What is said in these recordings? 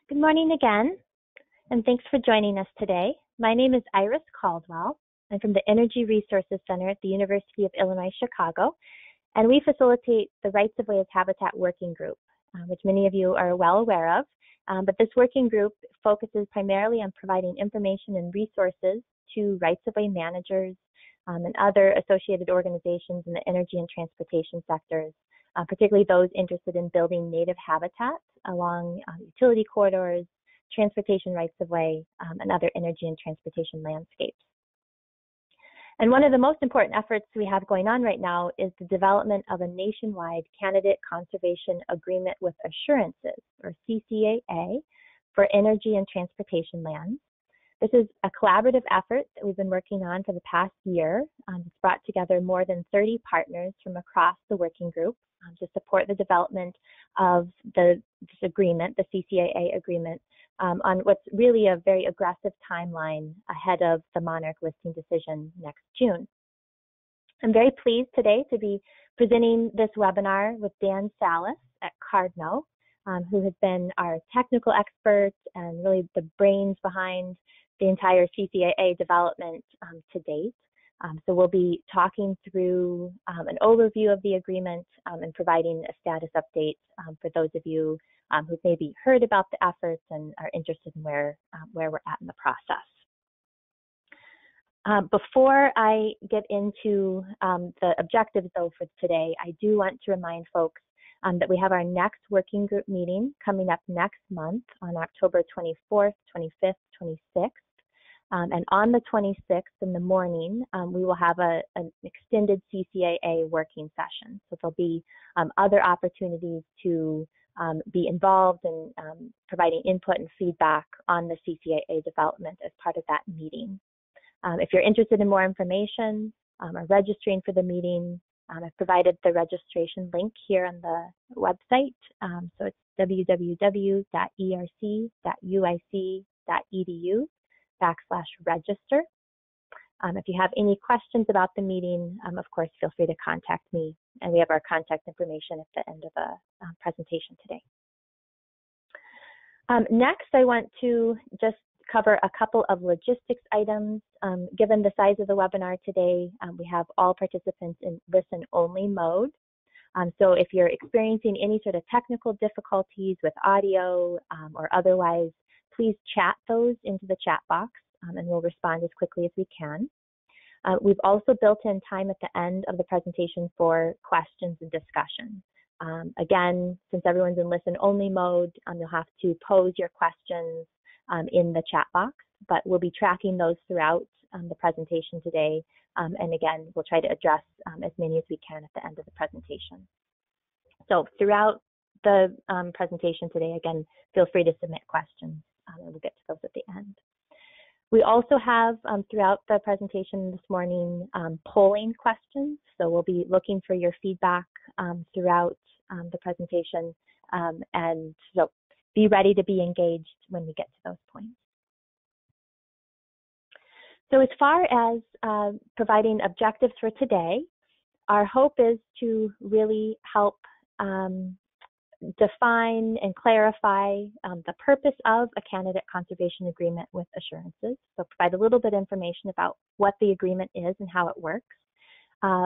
Good morning again, and thanks for joining us today. My name is Iris Caldwell. I'm from the Energy Resources Center at the University of Illinois, Chicago, and we facilitate the Rights of Way as Habitat Working Group, which many of you are well aware of. But this working group focuses primarily on providing information and resources to rights of way managers and other associated organizations in the energy and transportation sectors, particularly those interested in building native habitats along utility corridors, transportation rights of way, and other energy and transportation landscapes. And one of the most important efforts we have going on right now is the development of a nationwide candidate conservation agreement with assurances, or CCAA, for energy and transportation lands. This is a collaborative effort that we've been working on for the past year. It's brought together more than 30 partners from across the working group to support the development of this agreement, the CCAA agreement, on what's really a very aggressive timeline ahead of the Monarch listing decision next June. I'm very pleased today to be presenting this webinar with Dan Salas at Cardno, who has been our technical expert and really the brains behind the entire CCAA development to date. So we'll be talking through an overview of the agreement and providing a status update for those of you who've maybe heard about the efforts and are interested in where we're at in the process. Before I get into the objectives, though, for today, I do want to remind folks that we have our next working group meeting coming up next month on October 24th, 25th, 26th. And on the 26th in the morning, we will have an extended CCAA working session. So there'll be other opportunities to be involved in providing input and feedback on the CCAA development as part of that meeting. If you're interested in more information or registering for the meeting, I've provided the registration link here on the website. So it's www.erc.uic.edu/register. If you have any questions about the meeting, of course, feel free to contact me. And we have our contact information at the end of the presentation today. Next, I want to just cover a couple of logistics items. Given the size of the webinar today, we have all participants in listen-only mode. So if you're experiencing any sort of technical difficulties with audio or otherwise, please chat those into the chat box and we'll respond as quickly as we can. We've also built in time at the end of the presentation for questions and discussion. Again, since everyone's in listen-only mode, you'll have to pose your questions in the chat box, but we'll be tracking those throughout the presentation today. And again, we'll try to address as many as we can at the end of the presentation. So throughout the presentation today, again, feel free to submit questions and we'll get to those at the end. We also have throughout the presentation this morning polling questions. So we'll be looking for your feedback throughout the presentation. And so be ready to be engaged when we get to those points. So as far as providing objectives for today, our hope is to really help define and clarify the purpose of a candidate conservation agreement with assurances. So provide a little bit of information about what the agreement is and how it works.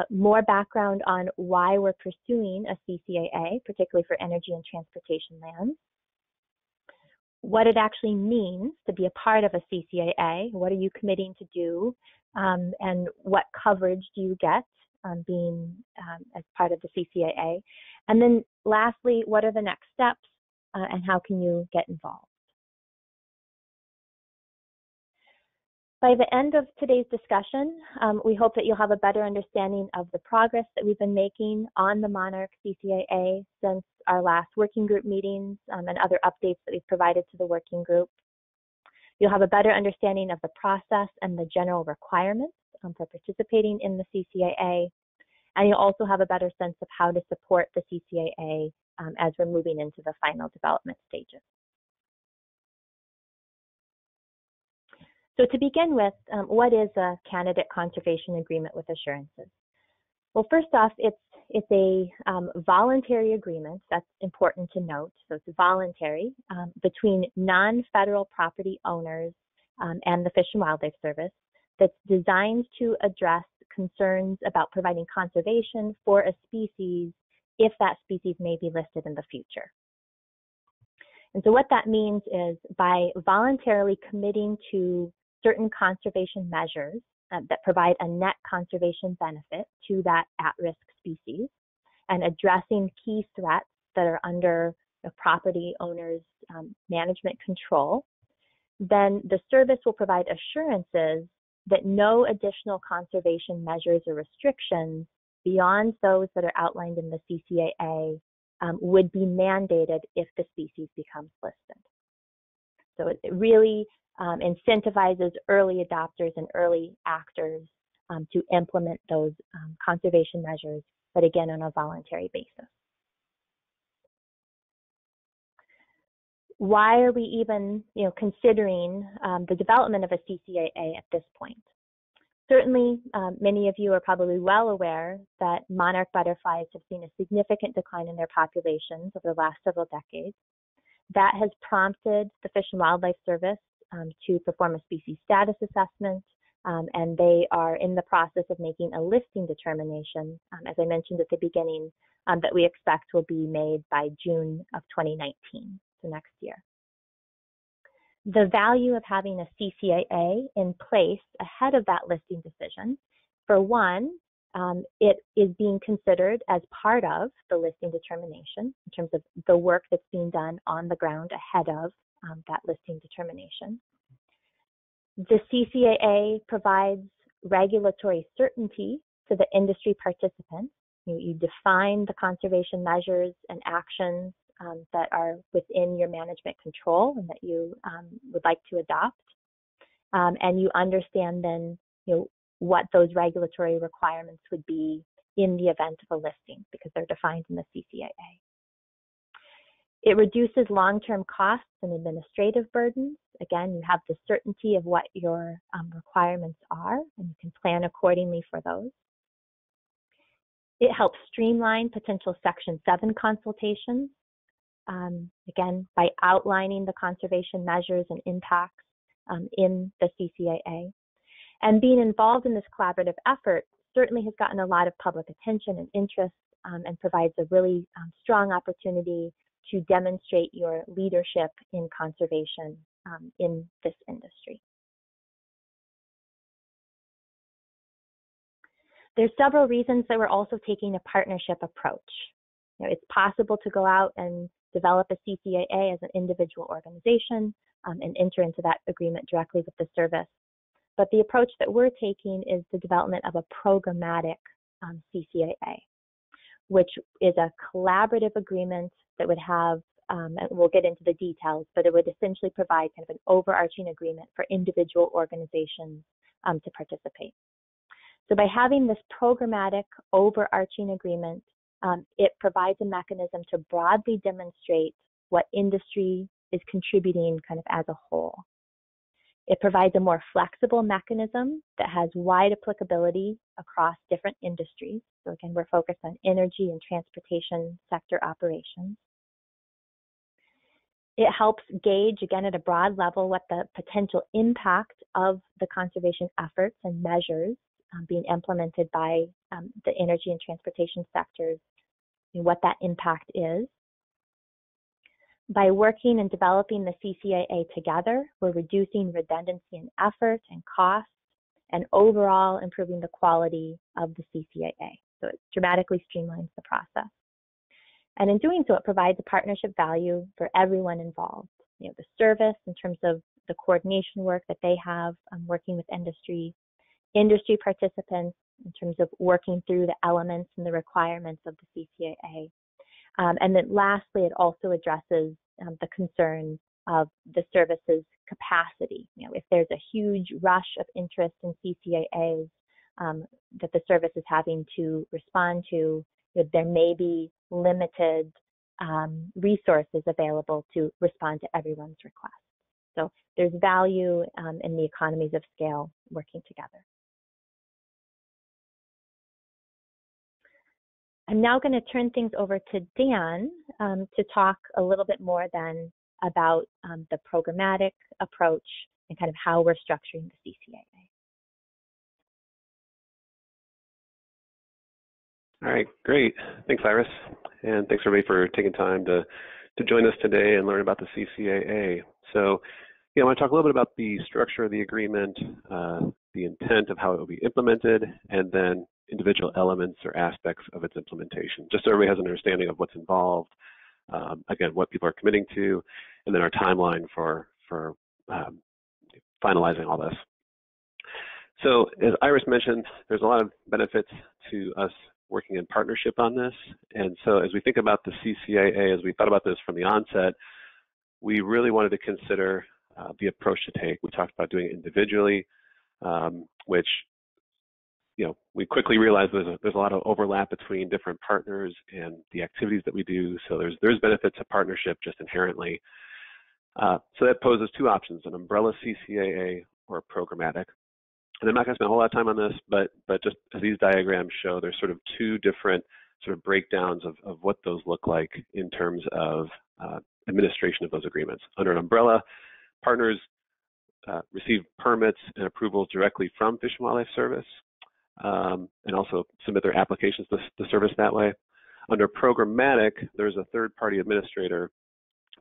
More background on why we're pursuing a CCAA, particularly for energy and transportation lands. What it actually means to be a part of a CCAA. What are you committing to do? And what coverage do you get being as part of the CCAA? And then lastly, what are the next steps and how can you get involved? By the end of today's discussion, we hope that you'll have a better understanding of the progress that we've been making on the Monarch CCAA since our last working group meetings and other updates that we've provided to the working group. You'll have a better understanding of the process and the general requirements for participating in the CCAA. And you'll also have a better sense of how to support the CCAA as we're moving into the final development stages. So to begin with, what is a candidate conservation agreement with assurances? Well, first off, it's it's a voluntary agreement. That's important to note. So it's voluntary between non-federal property owners and the Fish and Wildlife Service that's designed to address concerns about providing conservation for a species if that species may be listed in the future. And so what that means is by voluntarily committing to certain conservation measures that provide a net conservation benefit to that at-risk species and addressing key threats that are under the property owner's management control, then the service will provide assurances that no additional conservation measures or restrictions beyond those that are outlined in the CCAA would be mandated if the species becomes listed. So it really incentivizes early adopters and early actors to implement those conservation measures, but again, on a voluntary basis. Why are we even considering the development of a CCAA at this point? Certainly, many of you are probably well aware that monarch butterflies have seen a significant decline in their populations over the last several decades. That has prompted the Fish and Wildlife Service to perform a species status assessment, and they are in the process of making a listing determination, as I mentioned at the beginning, that we expect will be made by June of 2019, so next year. The value of having a CCAA in place ahead of that listing decision, for one, it is being considered as part of the listing determination in terms of the work that's being done on the ground ahead of that listing determination. The CCAA provides regulatory certainty to the industry participants. You define the conservation measures and actions that are within your management control and that you would like to adopt. And you understand then what those regulatory requirements would be in the event of a listing because they're defined in the CCAA. It reduces long-term costs and administrative burdens. Again, you have the certainty of what your requirements are, and you can plan accordingly for those. It helps streamline potential Section 7 consultations, again, by outlining the conservation measures and impacts in the CCAA. And being involved in this collaborative effort certainly has gotten a lot of public attention and interest and provides a really strong opportunity to demonstrate your leadership in conservation in this industry. There's several reasons that we're also taking a partnership approach. It's possible to go out and develop a CCAA as an individual organization and enter into that agreement directly with the service. But the approach that we're taking is the development of a programmatic CCAA, which is a collaborative agreement that would have, and we'll get into the details, but it would essentially provide kind of an overarching agreement for individual organizations to participate. So by having this programmatic overarching agreement, it provides a mechanism to broadly demonstrate what industry is contributing kind of as a whole. It provides a more flexible mechanism that has wide applicability across different industries. So again, we're focused on energy and transportation sector operations. It helps gauge, again, at a broad level, what the potential impact of the conservation efforts and measures being implemented by the energy and transportation sectors, and what that impact is. By working and developing the CCAA together, we're reducing redundancy in effort and cost, and overall improving the quality of the CCAA. So it dramatically streamlines the process. And in doing so, it provides a partnership value for everyone involved. The service in terms of the coordination work that they have working with industry participants in terms of working through the elements and the requirements of the CCAA. And then lastly, it also addresses the concern of the service's capacity. If there's a huge rush of interest in CCAAs that the service is having to respond to, there may be limited resources available to respond to everyone's request. So there's value in the economies of scale working together. I'm now going to turn things over to Dan to talk a little bit more then about the programmatic approach and kind of how we're structuring the CCAA. All right, great. Thanks, Iris. And thanks, everybody, for taking time to join us today and learn about the CCAA. So, I want to talk a little bit about the structure of the agreement, the intent of how it will be implemented, and then individual elements or aspects of its implementation, just so everybody has an understanding of what's involved, again, what people are committing to, and then our timeline for finalizing all this. So, as Iris mentioned, there's a lot of benefits to us working in partnership on this. And so as we think about the CCAA, as we thought about this from the onset, we really wanted to consider the approach to take. We talked about doing it individually, which, we quickly realized there's a lot of overlap between different partners and the activities that we do. So there's benefits of partnership just inherently. So that poses two options, an umbrella CCAA or programmatic. And I'm not going to spend a whole lot of time on this, but just as these diagrams show, there's sort of two different sort of breakdowns of what those look like in terms of administration of those agreements. Under an umbrella, partners receive permits and approvals directly from Fish and Wildlife Service and also submit their applications to the service that way. Under programmatic, there's a third-party administrator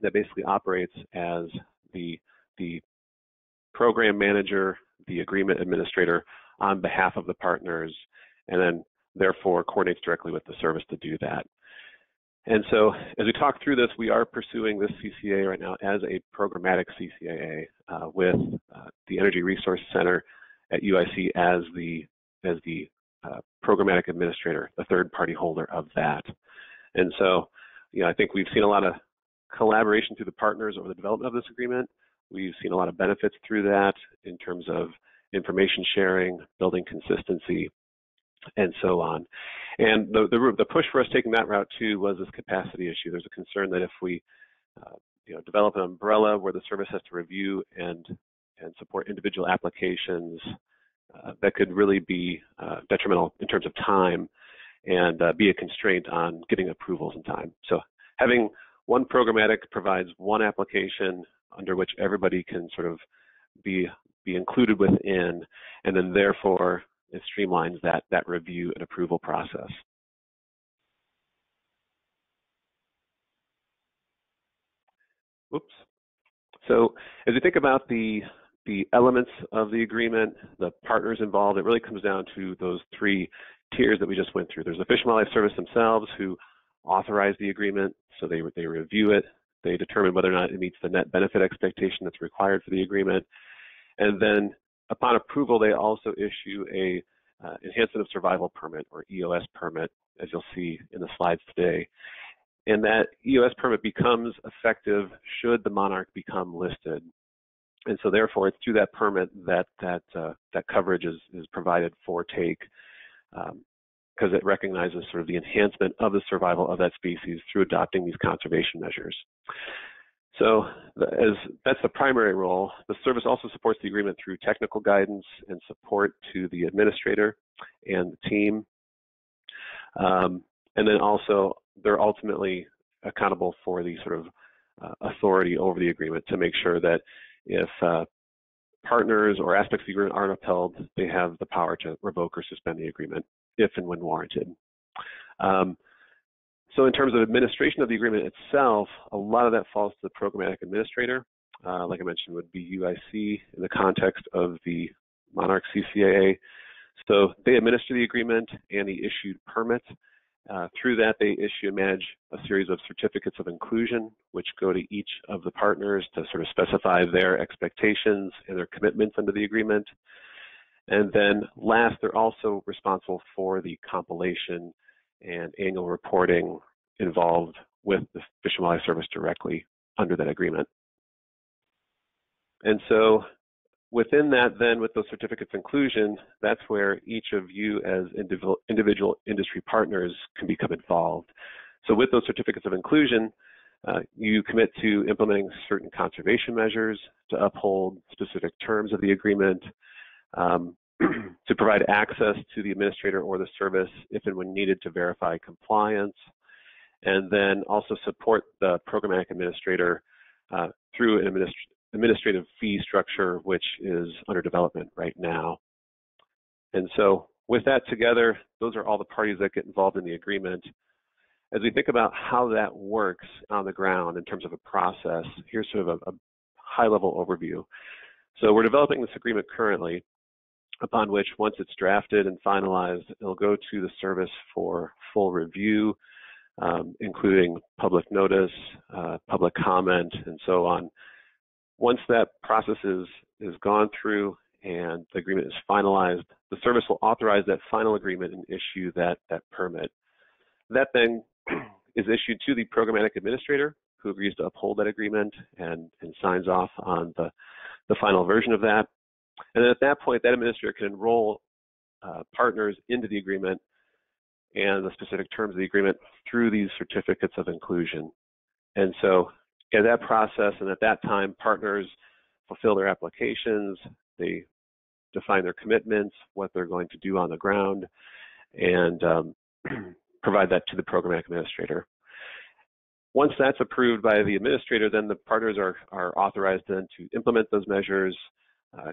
that basically operates as the program manager, the agreement administrator on behalf of the partners, and then therefore coordinates directly with the service to do that. And so as we talk through this, we are pursuing this CCAA right now as a programmatic CCAA with the Energy Resource Center at UIC as the programmatic administrator, the third party holder of that. And so, I think we've seen a lot of collaboration through the partners over the development of this agreement. We've seen a lot of benefits through that in terms of information sharing, building consistency, and so on. And the push for us taking that route too was this capacity issue. There's a concern that if we develop an umbrella where the service has to review and support individual applications, that could really be detrimental in terms of time and be a constraint on getting approvals in time. So having one programmatic provides one application under which everybody can sort of be included within, and then therefore it streamlines that review and approval process. Oops. So as we think about the elements of the agreement, the partners involved, it really comes down to those three tiers that we just went through. There's the Fish and Wildlife Service themselves who authorize the agreement, so they review it. They determine whether or not it meets the net benefit expectation that's required for the agreement. And then upon approval, they also issue a enhancement of survival permit or EOS permit, as you'll see in the slides today. And that EOS permit becomes effective should the monarch become listed. And so therefore, it's through that permit that coverage is provided for take, because it recognizes sort of the enhancement of the survival of that species through adopting these conservation measures. So that's the primary role. The service also supports the agreement through technical guidance and support to the administrator and the team. And then also, they're ultimately accountable for the sort of authority over the agreement to make sure that if partners or aspects of the agreement aren't upheld, they have the power to revoke or suspend the agreement if and when warranted. So in terms of administration of the agreement itself, a lot of that falls to the programmatic administrator. Like I mentioned, would be UIC in the context of the Monarch CCAA. So they administer the agreement and the issued permit. Through that, they issue and manage a series of certificates of inclusion, which go to each of the partners to sort of specify their expectations and their commitments under the agreement. And then last, they're also responsible for the compilation and annual reporting involved with the Fish and Wildlife Service directly under that agreement. And so within that, then, with those certificates of inclusion, that's where each of you as individual industry partners can become involved. So with those certificates of inclusion, you commit to implementing certain conservation measures to uphold specific terms of the agreement. to provide access to the administrator or the service if and when needed to verify compliance, and then also support the programmatic administrator through an administrative fee structure, which is under development right now. And so with that together, those are all the parties that get involved in the agreement. As we think about how that works on the ground in terms of a process, here's sort of a high-level overview. So we're developing this agreement currently, upon which once it's drafted and finalized, it'll go to the service for full review, including public notice, public comment, and so on. Once that process is gone through and the agreement is finalized, the service will authorize that final agreement and issue that permit. That then is issued to the programmatic administrator, who agrees to uphold that agreement and signs off on the final version of that. And then at that point, that administrator can enroll partners into the agreement and the specific terms of the agreement through these certificates of inclusion. And so in that process and at that time, partners fulfill their applications, they define their commitments, what they're going to do on the ground, and provide that to the programmatic administrator. Once that's approved by the administrator, then the partners are authorized then to implement those measures,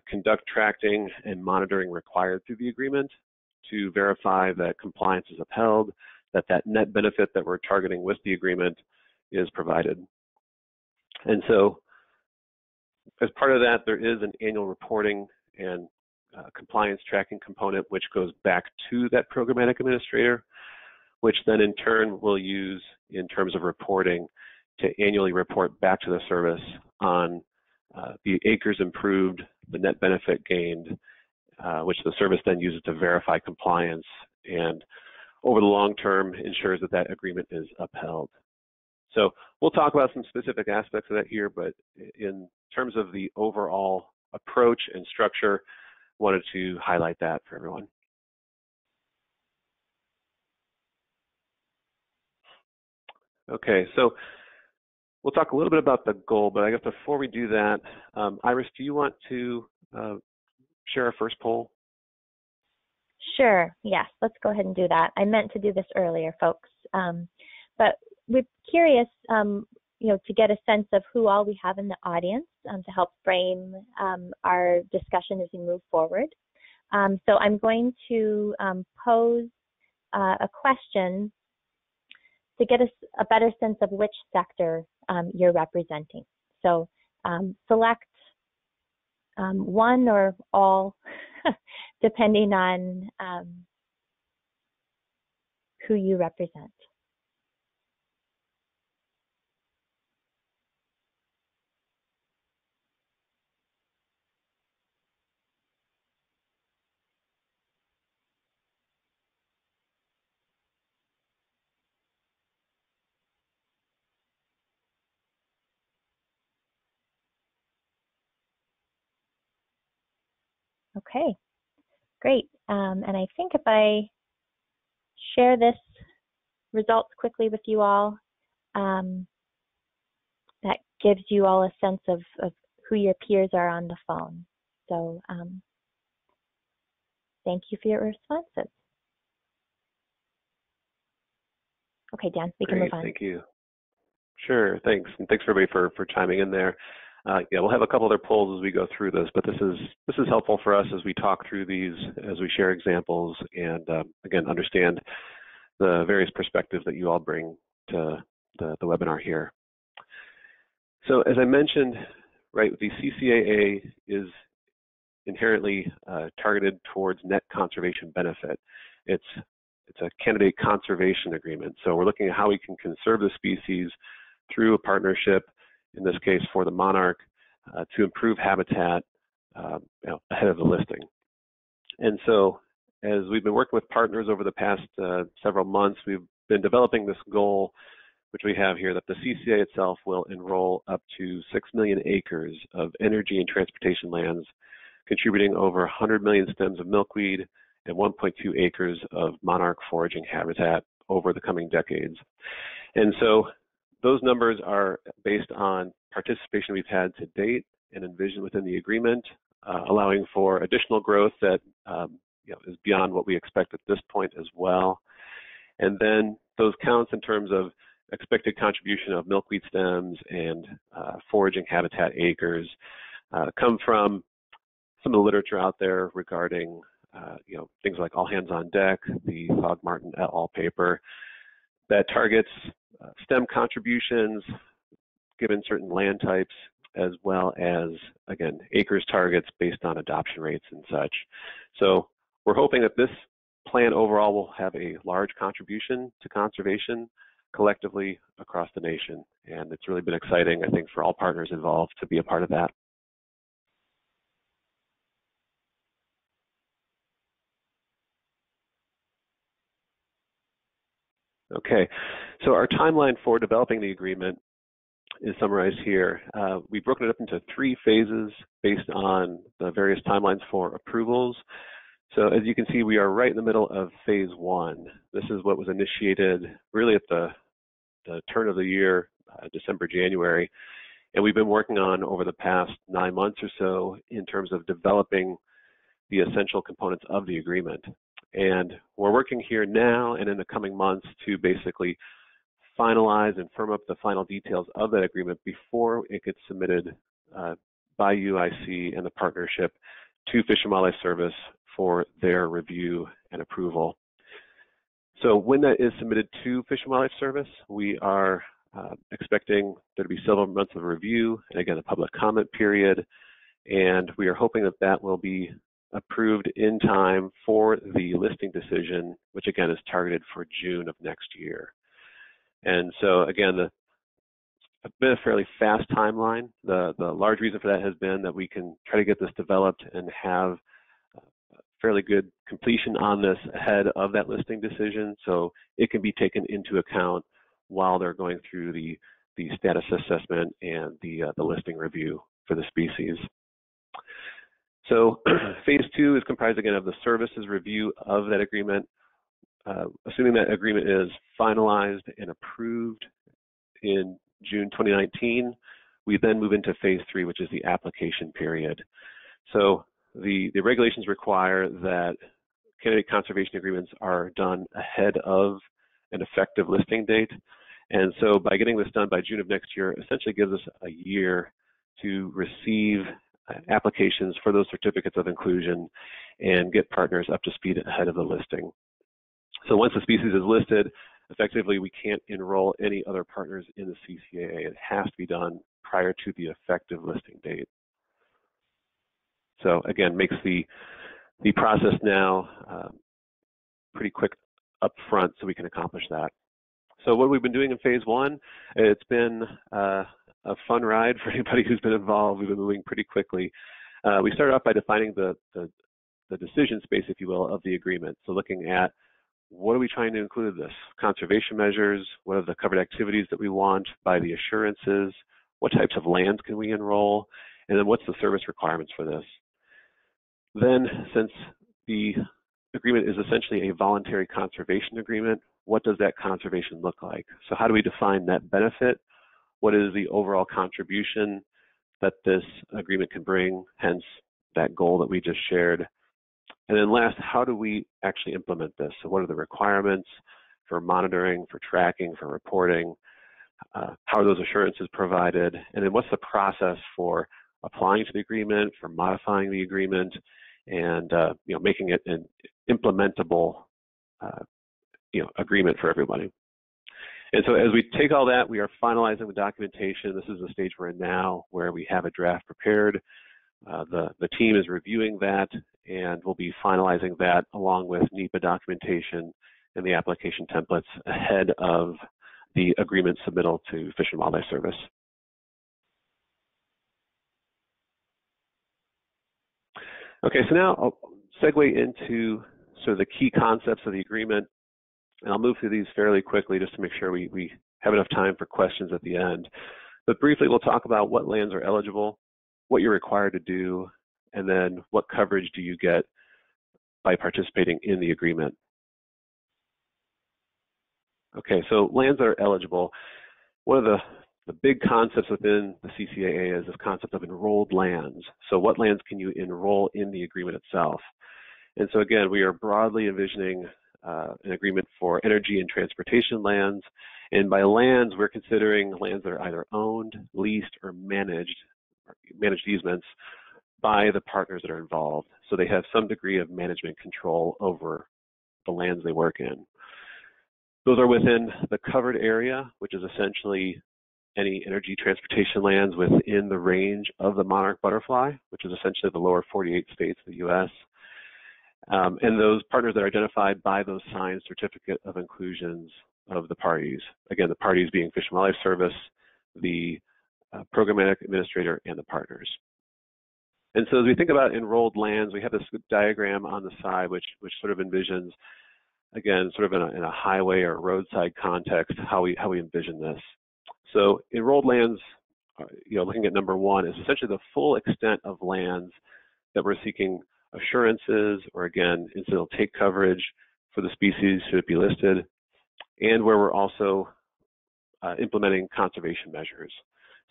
conduct tracking and monitoring required through the agreement to verify that compliance is upheld, that net benefit that we're targeting with the agreement is provided. And so as part of that, there is an annual reporting and compliance tracking component which goes back to that programmatic administrator, which then in turn will use in terms of reporting to annually report back to the service on the acres improved, the net benefit gained, which the service then uses to verify compliance and over the long term ensures that that agreement is upheld. So we'll talk about some specific aspects of that here, but in terms of the overall approach and structure, wanted to highlight that for everyone. Okay, so we'll talk a little bit about the goal, but I guess before we do that, Iris, do you want to share our first poll? Sure, yes, let's go ahead and do that. I meant to do this earlier, folks, but we're curious, to get a sense of who all we have in the audience to help frame our discussion as we move forward. So I'm going to pose a question to get us a better sense of which sector you're representing. So select one or all, depending on who you represent. Okay, great. And I think if I share this results quickly with you all, that gives you all a sense of who your peers are on the phone. So thank you for your responses. Okay, Dan, we can move on. Thank you. Sure, thanks. And thanks everybody for chiming in there. Yeah, we'll have a couple other polls as we go through this, but this is helpful for us as we talk through these, as we share examples, and again, understand the various perspectives that you all bring to the webinar here. So as I mentioned, right, the CCAA is inherently targeted towards net conservation benefit. It's a candidate conservation agreement. So we're looking at how we can conserve the species through a partnership, in this case for the monarch, to improve habitat ahead of the listing. And so as we've been working with partners over the past several months, we've been developing this goal, which we have here, that the CCAA itself will enroll up to 6 million acres of energy and transportation lands, contributing over 100 million stems of milkweed and 1.2 acres of monarch foraging habitat over the coming decades. And so those numbers are based on participation we've had to date and envisioned within the agreement, allowing for additional growth that is beyond what we expect at this point as well. And then those counts in terms of expected contribution of milkweed stems and foraging habitat acres come from some of the literature out there regarding things like All Hands on Deck, the Fogg-Martin et al. Paper that targets stem contributions given certain land types, as well as, again, acres targets based on adoption rates and such. So we're hoping that this plan overall will have a large contribution to conservation collectively across the nation. And it's really been exciting, I think, for all partners involved to be a part of that. Okay, so our timeline for developing the agreement is summarized here. We've broken it up into 3 phases based on the various timelines for approvals. So as you can see, we are right in the middle of phase 1. This is what was initiated really at the turn of the year, December, January, and we've been working on over the past 9 months or so in terms of developing the essential components of the agreement. And we're working here now and in the coming months to basically finalize and firm up the final details of that agreement before it gets submitted by UIC and the partnership to Fish and Wildlife Service for their review and approval. So when that is submitted to Fish and Wildlife Service, we are expecting there to be several months of review and, again, a public comment period, and we are hoping that that will be approved in time for the listing decision, which again is targeted for June of next year. And so again, it's been a fairly fast timeline. The large reason for that has been that we can try to get this developed and have fairly good completion on this ahead of that listing decision, so it can be taken into account while they're going through the status assessment and the listing review for the species. So phase 2 is comprised again of the services review of that agreement. Assuming that agreement is finalized and approved in June 2019, we then move into phase 3, which is the application period. So the regulations require that candidate conservation agreements are done ahead of an effective listing date. And so by getting this done by June of next year, essentially gives us a year to receive applications for those certificates of inclusion and get partners up to speed ahead of the listing. So once the species is listed, effectively we can't enroll any other partners in the CCAA. It has to be done prior to the effective listing date. So again, makes the process now pretty quick up front so we can accomplish that. So what we've been doing in phase 1, it's been a fun ride for anybody who's been involved. We've been moving pretty quickly. We started off by defining the decision space, if you will, of the agreement. So looking at what are we trying to include in this? Conservation measures, what are the covered activities that we want by the assurances, what types of lands can we enroll, and then what's the service requirements for this? Then, since the agreement is essentially a voluntary conservation agreement, what does that conservation look like? So how do we define net benefit? What is the overall contribution that this agreement can bring, hence that goal that we just shared? And then last, how do we actually implement this? So what are the requirements for monitoring, for tracking, for reporting? How are those assurances provided? And then what's the process for applying to the agreement, for modifying the agreement, and making it an implementable agreement for everybody? And so as we take all that, we are finalizing the documentation. This is the stage we're in now where we have a draft prepared. The team is reviewing that, and we'll be finalizing that along with NEPA documentation and the application templates ahead of the agreement submittal to Fish and Wildlife Service. Okay, so now I'll segue into sort of the key concepts of the agreement, and I'll move through these fairly quickly just to make sure we have enough time for questions at the end. But briefly, we'll talk about what lands are eligible, what you're required to do, and then what coverage do you get by participating in the agreement. Okay, so lands that are eligible. One of the the big concepts within the CCAA is this concept of enrolled lands. So what lands can you enroll in the agreement itself? And so again, we are broadly envisioning an agreement for energy and transportation lands. And by lands, we're considering lands that are either owned, leased, or managed easements by the partners that are involved. So they have some degree of management control over the lands they work in. Those are within the covered area, which is essentially any energy transportation lands within the range of the monarch butterfly, which is essentially the lower 48 states of the U.S. And those partners that are identified by those signed certificate of inclusions of the parties. Again, the parties being Fish and Wildlife Service, the programmatic administrator, and the partners. And so as we think about enrolled lands, we have this diagram on the side which sort of envisions, again, sort of in a highway or roadside context, how we envision this. So enrolled lands, looking at number one, is essentially the full extent of lands that we're seeking assurances or, again, incidental take coverage for the species should it be listed, and where we're also implementing conservation measures.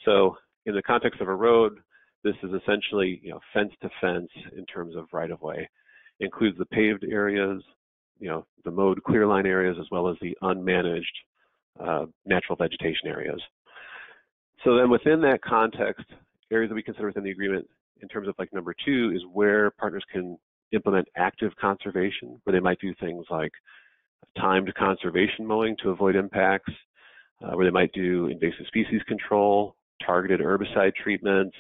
So in the context of a road, this is essentially fence to fence in terms of right-of-way. It includes the paved areas, the mowed clear line areas, as well as the unmanaged natural vegetation areas. So then within that context, areas that we consider within the agreement in terms of like number two is where partners can implement active conservation, where they might do things like timed conservation mowing to avoid impacts, where they might do invasive species control, targeted herbicide treatments,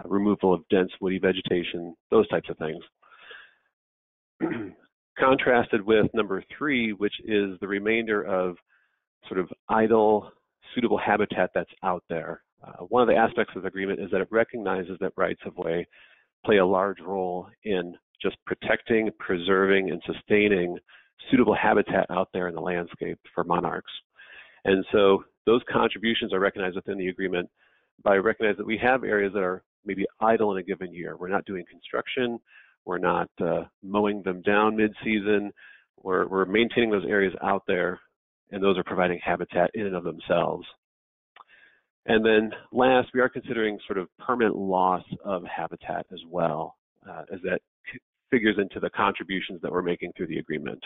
removal of dense woody vegetation, those types of things. Contrasted with number three, which is the remainder of sort of idle, suitable habitat that's out there. One of the aspects of the agreement is that it recognizes that rights-of-way play a large role in just protecting, preserving, and sustaining suitable habitat out there in the landscape for monarchs. And so those contributions are recognized within the agreement by recognizing that we have areas that are maybe idle in a given year. We're not doing construction, we're not mowing them down mid-season, we're maintaining those areas out there, and those are providing habitat in and of themselves. And then last, we are considering sort of permanent loss of habitat as well, as that figures into the contributions that we're making through the agreement.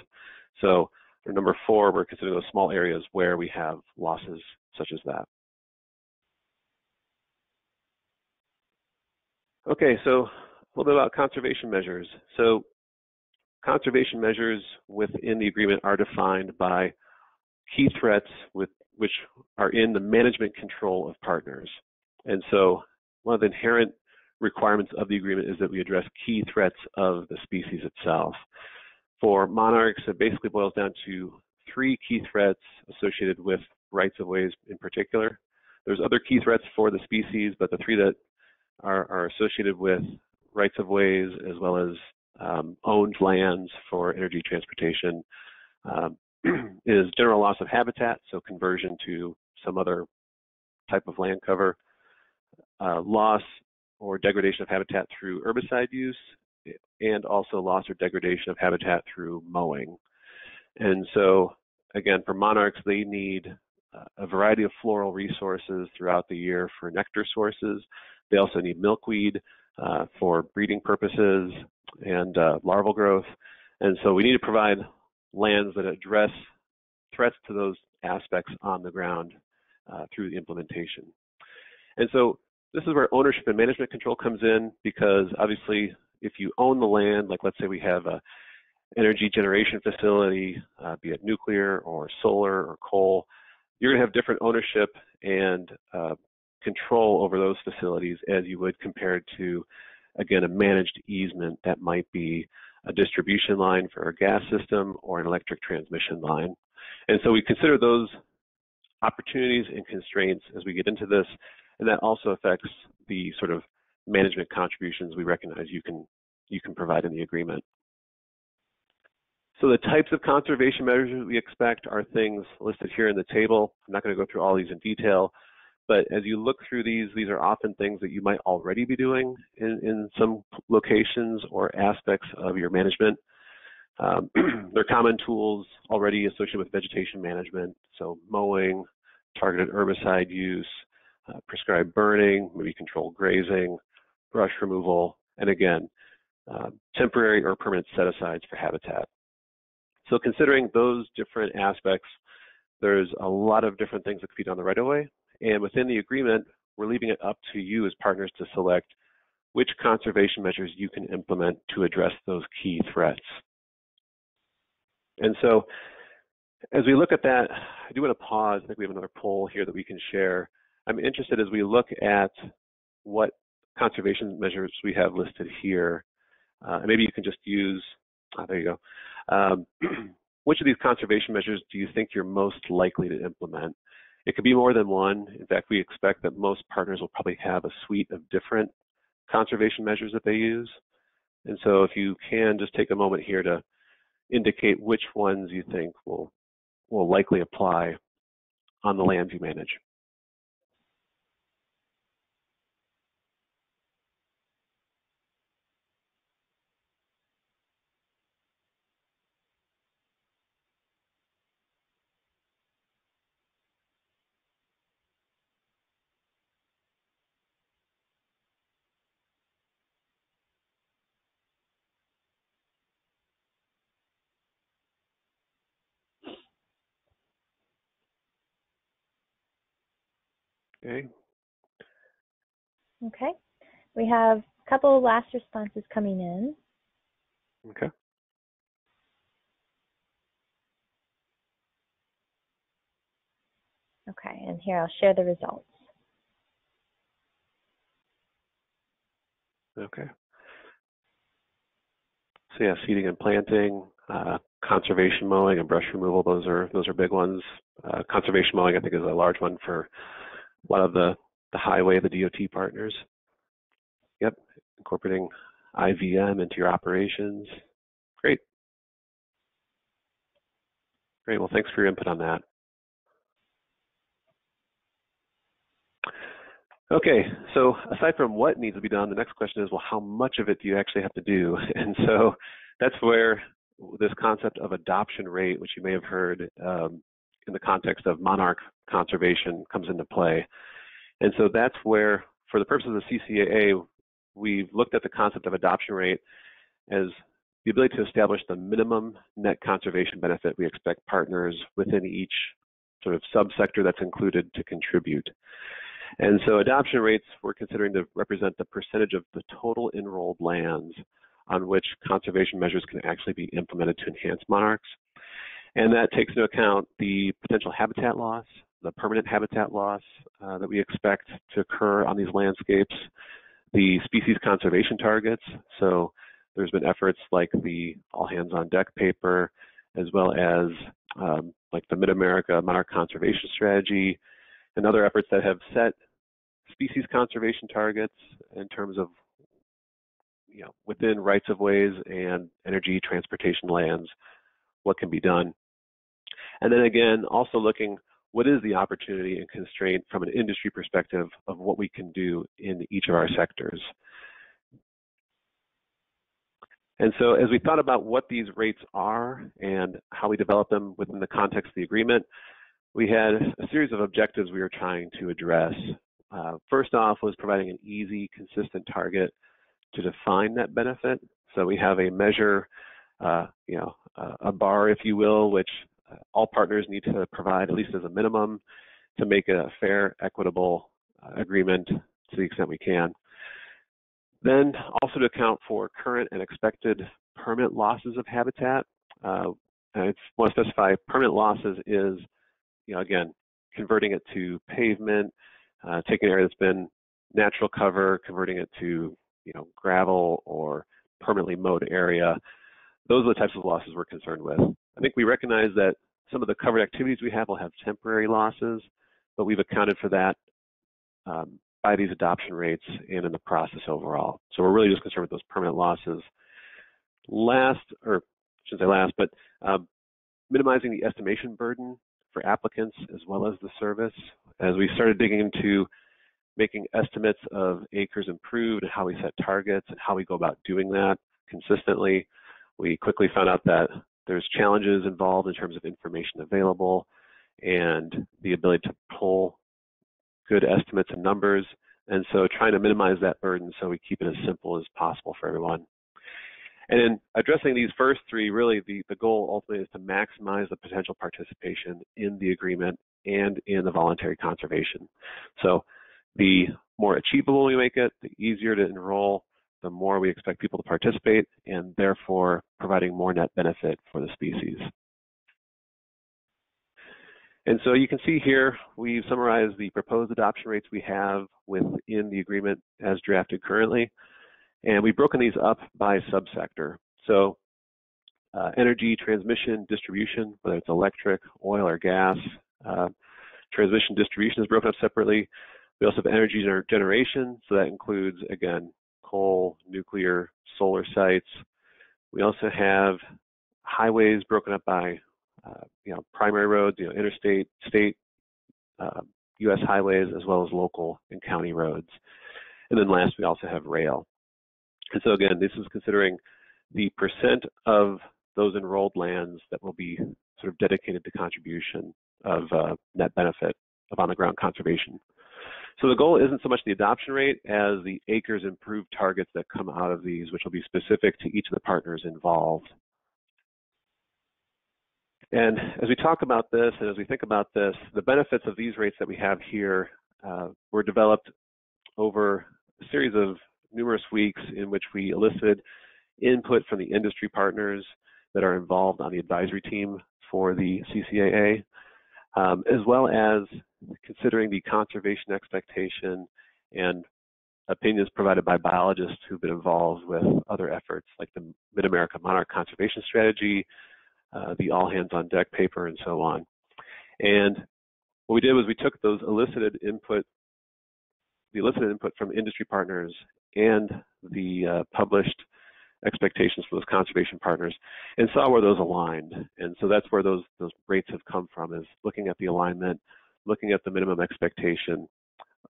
So for number four, we're considering those small areas where we have losses such as that. Okay, so a little bit about conservation measures. So conservation measures within the agreement are defined by key threats which are in the management control of partners. And so one of the inherent requirements of the agreement is that we address key threats of the species itself. For monarchs, it basically boils down to three key threats associated with rights-of-ways in particular. There's other key threats for the species, but the three that are associated with rights-of-ways as well as owned lands for energy transportation is general loss of habitat, so conversion to some other type of land cover, loss or degradation of habitat through herbicide use, and also loss or degradation of habitat through mowing. And so, again, for monarchs, they need a variety of floral resources throughout the year for nectar sources. They also need milkweed for breeding purposes and larval growth. And so we need to provide lands that address threats to those aspects on the ground through the implementation. And so this is where ownership and management control comes in, because obviously if you own the land, like let's say we have a energy generation facility, be it nuclear or solar or coal, you're going to have different ownership and control over those facilities as you would compared to, again, a managed easement that might be a distribution line for a gas system or an electric transmission line. And so we consider those opportunities and constraints as we get into this, and that also affects the sort of management contributions we recognize you can provide in the agreement. So the types of conservation measures we expect are things listed here in the table. I'm not going to go through all these in detail, but as you look through these are often things that you might already be doing in some locations or aspects of your management. They're common tools already associated with vegetation management, so mowing, targeted herbicide use, prescribed burning, maybe controlled grazing, brush removal, and again, temporary or permanent set-asides for habitat. So considering those different aspects, there's a lot of different things that could be done the right-of-way, and within the agreement, we're leaving it up to you as partners to select which conservation measures you can implement to address those key threats. And so as we look at that, I do want to pause. I think we have another poll here that we can share. I'm interested as we look at what conservation measures we have listed here. And maybe you can just use, there you go. Which of these conservation measures do you think you're most likely to implement? It could be more than one. In fact, we expect that most partners will probably have a suite of different conservation measures that they use. And so if you can just take a moment here to indicate which ones you think will likely apply on the lands you manage. Okay. Okay. We have a couple of last responses coming in. Okay. Okay, and here I'll share the results. Okay. So yeah, seeding and planting, conservation mowing and brush removal, those are big ones. Conservation mowing, I think, is a large one for a lot of the highway, the DOT partners. Yep, incorporating IVM into your operations. Great. Great, well, thanks for your input on that. Okay, so aside from what needs to be done, the next question is, well, how much of it do you actually have to do? And so that's where this concept of adoption rate, which you may have heard in the context of monarch conservation, comes into play. And so that's where, for the purpose of the CCAA, we've looked at the concept of adoption rate as the ability to establish the minimum net conservation benefit we expect partners within each sort of subsector that's included to contribute. And so adoption rates we're considering to represent the percentage of the total enrolled lands on which conservation measures can actually be implemented to enhance monarchs. And that takes into account the potential habitat loss, the permanent habitat loss that we expect to occur on these landscapes, the species conservation targets. So there's been efforts like the All Hands on Deck paper, as well as like the Mid-America Monarch Conservation Strategy, and other efforts that have set species conservation targets in terms of, you know, within rights of ways and energy transportation lands, what can be done. And then again, also looking what is the opportunity and constraint from an industry perspective of what we can do in each of our sectors. And so as we thought about what these rates are and how we develop them within the context of the agreement, we had a series of objectives we were trying to address. First off was providing an easy, consistent target to define that benefit. So we have a measure, a bar, if you will, which all partners need to provide at least as a minimum to make it a fair, equitable agreement to the extent we can. Then also to account for current and expected permanent losses of habitat. And I want to specify permanent losses is, again, converting it to pavement, taking an area that's been natural cover, converting it to, gravel or permanently mowed area. Those are the types of losses we're concerned with. I think we recognize that some of the covered activities we have will have temporary losses, but we've accounted for that by these adoption rates and in the process overall. So we're really just concerned with those permanent losses. Last, or I shouldn't say last, but minimizing the estimation burden for applicants as well as the service. As we started digging into making estimates of acres improved and how we set targets and how we go about doing that consistently, we quickly found out that there's challenges involved in terms of information available and the ability to pull good estimates and numbers, and so trying to minimize that burden so we keep it as simple as possible for everyone. And in addressing these first three, really the goal ultimately is to maximize the potential participation in the agreement and in the voluntary conservation. So the more achievable we make it, the easier to enroll, the more we expect people to participate, and therefore providing more net benefit for the species. And so you can see here, we've summarized the proposed adoption rates we have within the agreement as drafted currently. And we've broken these up by subsector. So energy, transmission, distribution, whether it's electric, oil, or gas. Transmission distribution is broken up separately. We also have energy generation, so that includes, again, coal, nuclear, solar sites. We also have highways broken up by primary roads, interstate, state, U.S. highways, as well as local and county roads. And then last, we also have rail. And so again, this is considering the percent of those enrolled lands that will be sort of dedicated to contribution of net benefit of on-the-ground conservation. So the goal isn't so much the adoption rate as the acres improved targets that come out of these, which will be specific to each of the partners involved. And as we talk about this and as we think about this, the benefits of these rates that we have here were developed over a series of numerous weeks in which we elicited input from the industry partners that are involved on the advisory team for the CCAA, as well as considering the conservation expectation and opinions provided by biologists who've been involved with other efforts like the Mid-America Monarch Conservation Strategy, the All Hands on Deck paper, and so on. And what we did was we took those elicited input from industry partners and the published expectations for those conservation partners and saw where those aligned. And so that's where those rates have come from, is looking at the alignment, looking at the minimum expectation.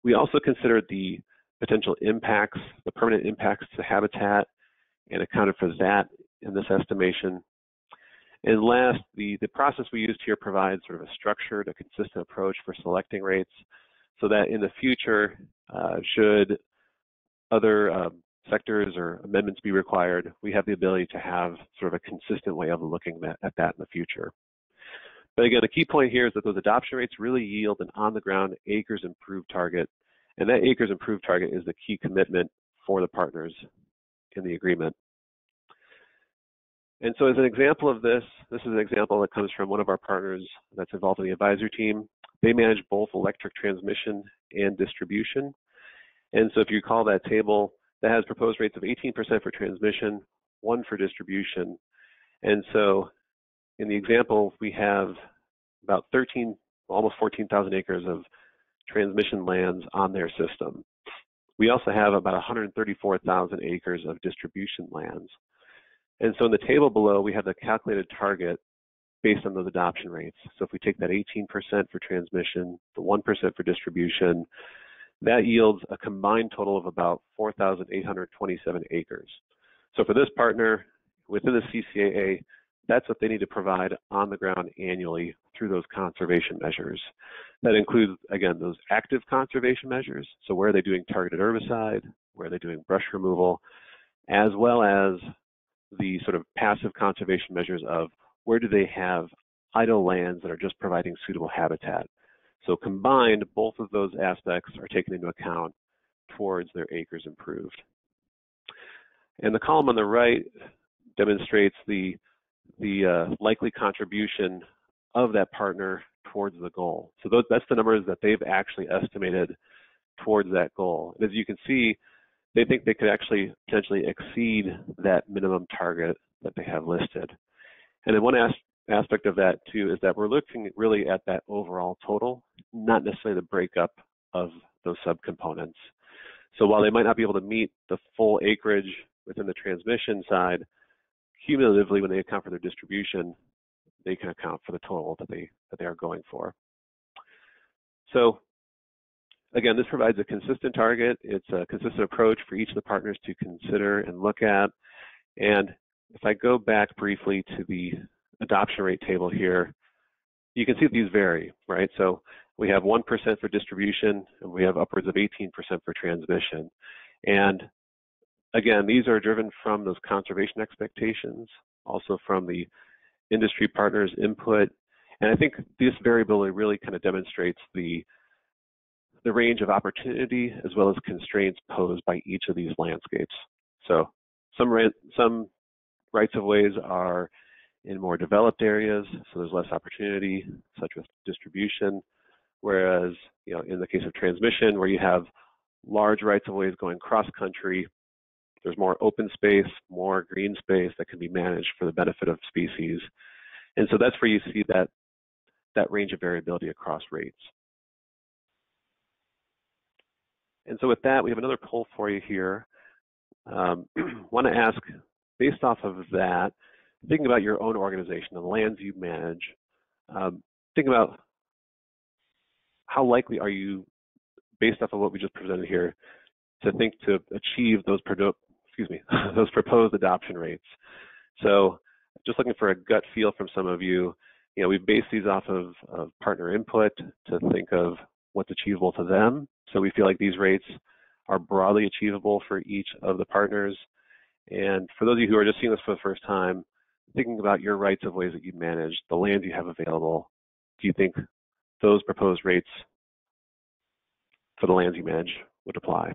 We also considered the potential impacts, the permanent impacts to habitat, and accounted for that in this estimation. And last, the process we used here provides sort of a structured, a consistent approach for selecting rates so that in the future, should other sectors or amendments be required, we have the ability to have sort of a consistent way of looking at that in the future. But again, the key point here is that those adoption rates really yield an on-the-ground acres improved target, and that acres improved target is the key commitment for the partners in the agreement. And so as an example of this is an example that comes from one of our partners that's involved in the advisory team. They manage both electric transmission and distribution. And so if you recall that table, that has proposed rates of 18% for transmission, 1% for distribution. And so in the example, we have about almost 14,000 acres of transmission lands on their system. We also have about 134,000 acres of distribution lands. And so in the table below, we have the calculated target based on those adoption rates. So if we take that 18% for transmission, the 1% for distribution, that yields a combined total of about 4,827 acres. So for this partner, within the CCAA, that's what they need to provide on the ground annually through those conservation measures. That includes, again, those active conservation measures. So where are they doing targeted herbicide? Where are they doing brush removal? As well as the sort of passive conservation measures of where do they have idle lands that are just providing suitable habitat. So combined, both of those aspects are taken into account towards their acres improved. And the column on the right demonstrates the likely contribution of that partner towards the goal. So that's the numbers that they've actually estimated towards that goal. And as you can see, they think they could actually potentially exceed that minimum target that they have listed. And then one aspect of that too is that we're looking really at that overall total, not necessarily the breakup of those subcomponents. So while they might not be able to meet the full acreage within the transmission side, cumulatively when they account for their distribution, they can account for the total that they are going for. So again, this provides a consistent target. It's a consistent approach for each of the partners to consider and look at. And if I go back briefly to the adoption rate table here, you can see that these vary, right? So We have 1% for distribution, and we have upwards of 18% for transmission. And again, these are driven from those conservation expectations, also from the industry partners' input. And I think this variability really kind of demonstrates the range of opportunity as well as constraints posed by each of these landscapes. So some rights-of-ways are in more developed areas, so there's less opportunity, such as distribution. Whereas, in the case of transmission, where you have large rights-of-ways going cross-country, there's more open space, more green space that can be managed for the benefit of species. And so that's where you see that range of variability across rates. And so with that, we have another poll for you here. Want to ask, based off of that, thinking about your own organization, the lands you manage, think about how likely are you, based off of what we just presented here, to think to achieve those those proposed adoption rates. So just looking for a gut feel from some of you, we've based these off of partner input to think of what's achievable to them. So we feel like these rates are broadly achievable for each of the partners. And for those of you who are just seeing this for the first time, thinking about your rights of ways that you manage, the lands you have available, do you think those proposed rates for the lands you manage would apply?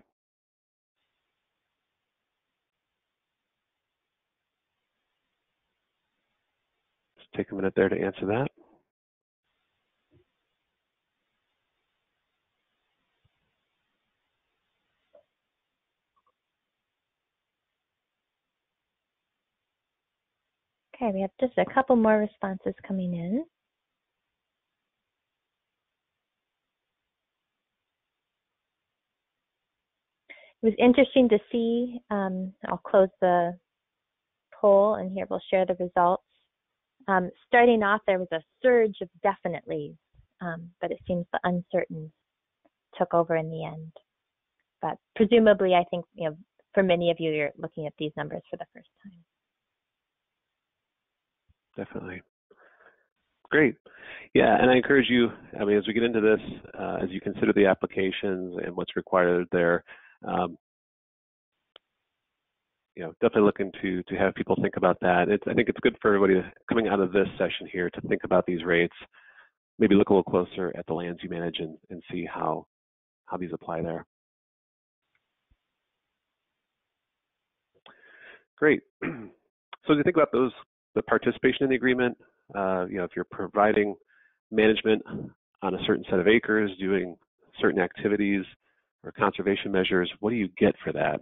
Just take a minute there to answer that. Okay, we have just a couple more responses coming in. It was interesting to see, I'll close the poll and here we'll share the results. Starting off, there was a surge of definitely, but it seems the uncertain took over in the end. But presumably, I think, for many of you, you're looking at these numbers for the first time. Definitely. Great. Yeah, and I encourage you, as we get into this, as you consider the applications and what's required there, definitely looking to have people think about that. I think it's good for everybody coming out of this session here to think about these rates, maybe look a little closer at the lands you manage and see how these apply there. Great. So as you think about the participation in the agreement, if you're providing management on a certain set of acres, doing certain activities or conservation measures, what do you get for that?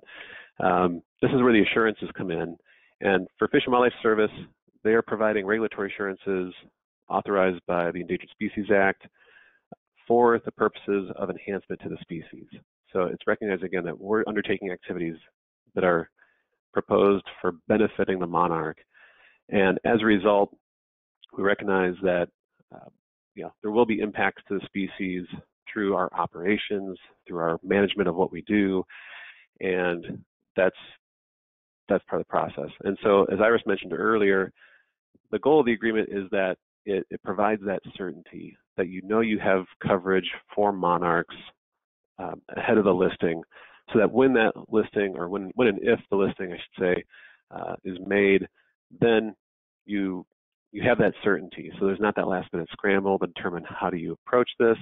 This is where the assurances come in. And for Fish and Wildlife Service, they are providing regulatory assurances authorized by the Endangered Species Act for the purposes of enhancement to the species. So it's recognized again that we're undertaking activities that are proposed for benefiting the monarch. And as a result, we recognize that there will be impacts to the species through our operations, through our management of what we do, and that's part of the process. And so, as Iris mentioned earlier, the goal of the agreement is that it provides that certainty that you have coverage for monarchs ahead of the listing, so that when that listing, or when and if the listing, I should say, is made, then you have that certainty. So there's not that last minute scramble to determine how do you approach this,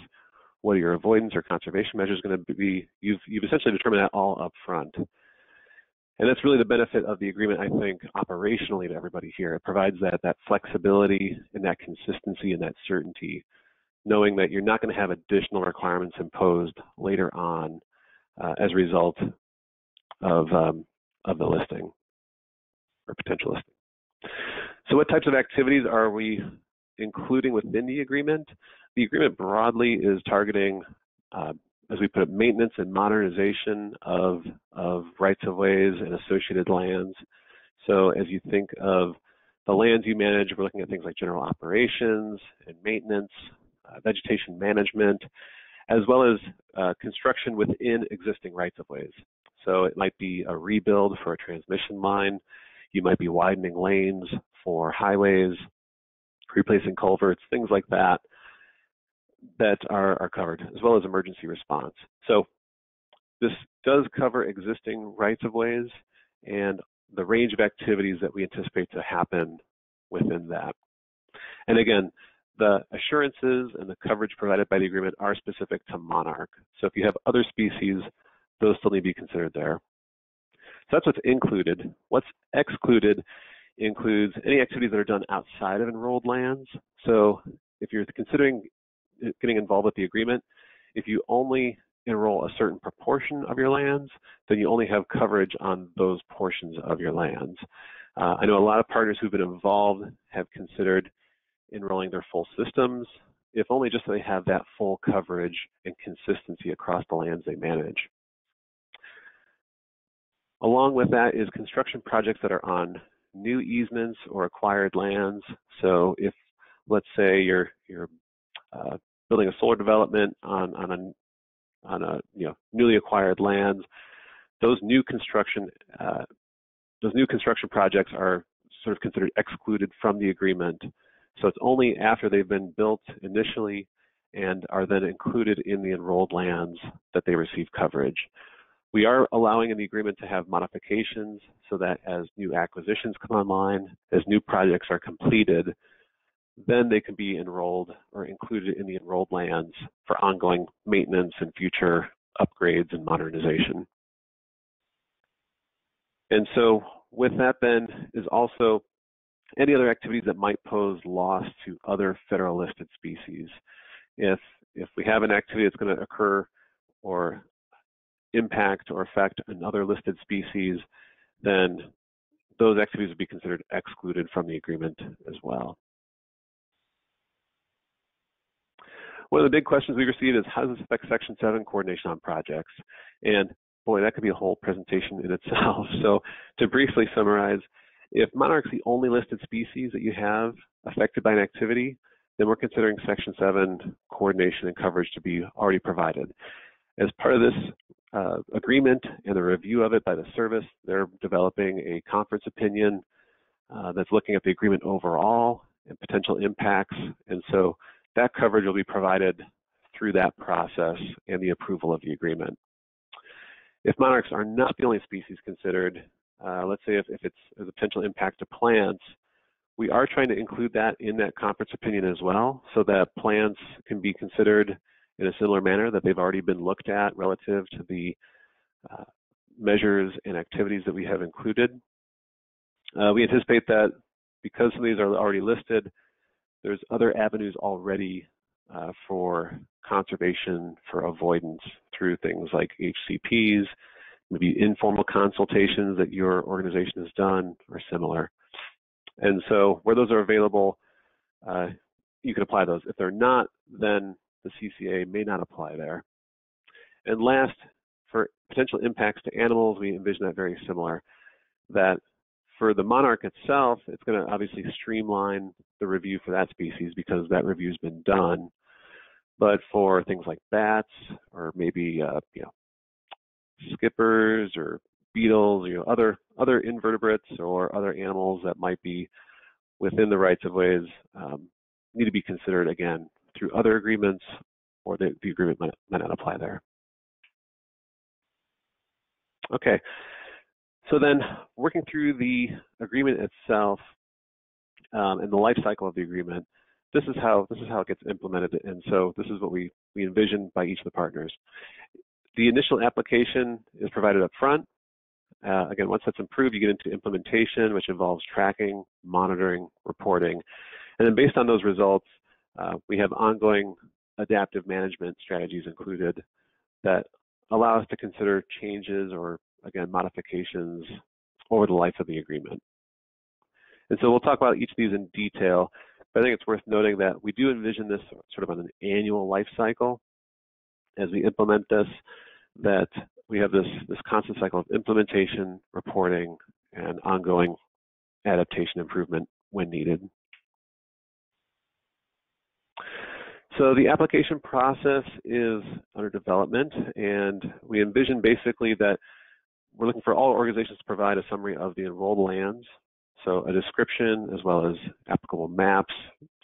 what are your avoidance or conservation measures going to be. You've essentially determined that all up front. And that's really the benefit of the agreement, I think, operationally to everybody here. It provides that flexibility and that consistency and that certainty, knowing that you're not going to have additional requirements imposed later on as a result of the listing or potential listing. So what types of activities are we including within the agreement? The agreement broadly is targeting, as we put it, maintenance and modernization of rights-of-ways and associated lands. So as you think of the lands you manage, we're looking at things like general operations and maintenance, vegetation management, as well as construction within existing rights-of-ways. So it might be a rebuild for a transmission line. You might be widening lanes for highways, replacing culverts, things like that. that are covered, as well as emergency response. So this does cover existing rights-of-ways and the range of activities that we anticipate to happen within that. And again, the assurances and the coverage provided by the agreement are specific to monarch. So if you have other species, those still need to be considered there. So that's what's included. What's excluded includes any activities that are done outside of enrolled lands. So if you're considering getting involved with the agreement, if you only enroll a certain proportion of your lands, then you only have coverage on those portions of your lands. I know a lot of partners who've been involved have considered enrolling their full systems, if only just so they have that full coverage and consistency across the lands they manage. Along with that is construction projects that are on new easements or acquired lands. So if, let's say, you're building a solar development on a newly acquired lands, those new construction projects are sort of considered excluded from the agreement. So it's only after they've been built initially and are then included in the enrolled lands that they receive coverage. We are allowing in the agreement to have modifications so that as new acquisitions come online, as new projects are completed, then they can be enrolled or included in the enrolled lands for ongoing maintenance and future upgrades and modernization. And so with that then is also any other activities that might pose loss to other federal listed species. If we have an activity that's going to occur or impact or affect another listed species, then those activities would be considered excluded from the agreement as well. One of the big questions we receive is, how does this affect Section 7 coordination on projects? And boy, that could be a whole presentation in itself. So to briefly summarize, if monarch's the only listed species that you have affected by an activity, then we're considering Section 7 coordination and coverage to be already provided. As part of this agreement and the review of it by the service, they're developing a conference opinion that's looking at the agreement overall and potential impacts. And so that coverage will be provided through that process and the approval of the agreement. If monarchs are not the only species considered, let's say if it's a potential impact to plants, we are trying to include that in that conference opinion as well, so that plants can be considered in a similar manner that they've already been looked at relative to the measures and activities that we have included. We anticipate that because some of these are already listed, there's other avenues already for conservation, for avoidance through things like HCPs, maybe informal consultations that your organization has done or similar. And so where those are available, you can apply those. If they're not, then the CCAA may not apply there. And last, for potential impacts to animals, we envision that very similar, that for the monarch itself, it's going to obviously streamline the review for that species because that review's been done. But for things like bats or maybe skippers or beetles, other invertebrates or other animals that might be within the rights of ways need to be considered again through other agreements, or the agreement might not apply there. Okay, so then working through the agreement itself and the life cycle of the agreement, this is how it gets implemented, and so this is what we envision by each of the partners. The initial application is provided up front. Again, once that's approved, you get into implementation, which involves tracking, monitoring, reporting, and then based on those results, we have ongoing adaptive management strategies included that allow us to consider changes or, again, modifications over the life of the agreement. And so we'll talk about each of these in detail, but I think it's worth noting that we do envision this sort of on an annual life cycle as we implement this, that we have this constant cycle of implementation, reporting, and ongoing adaptation improvement when needed. So the application process is under development, and we envision basically that we're looking for all organizations to provide a summary of the enrolled lands, so a description as well as applicable maps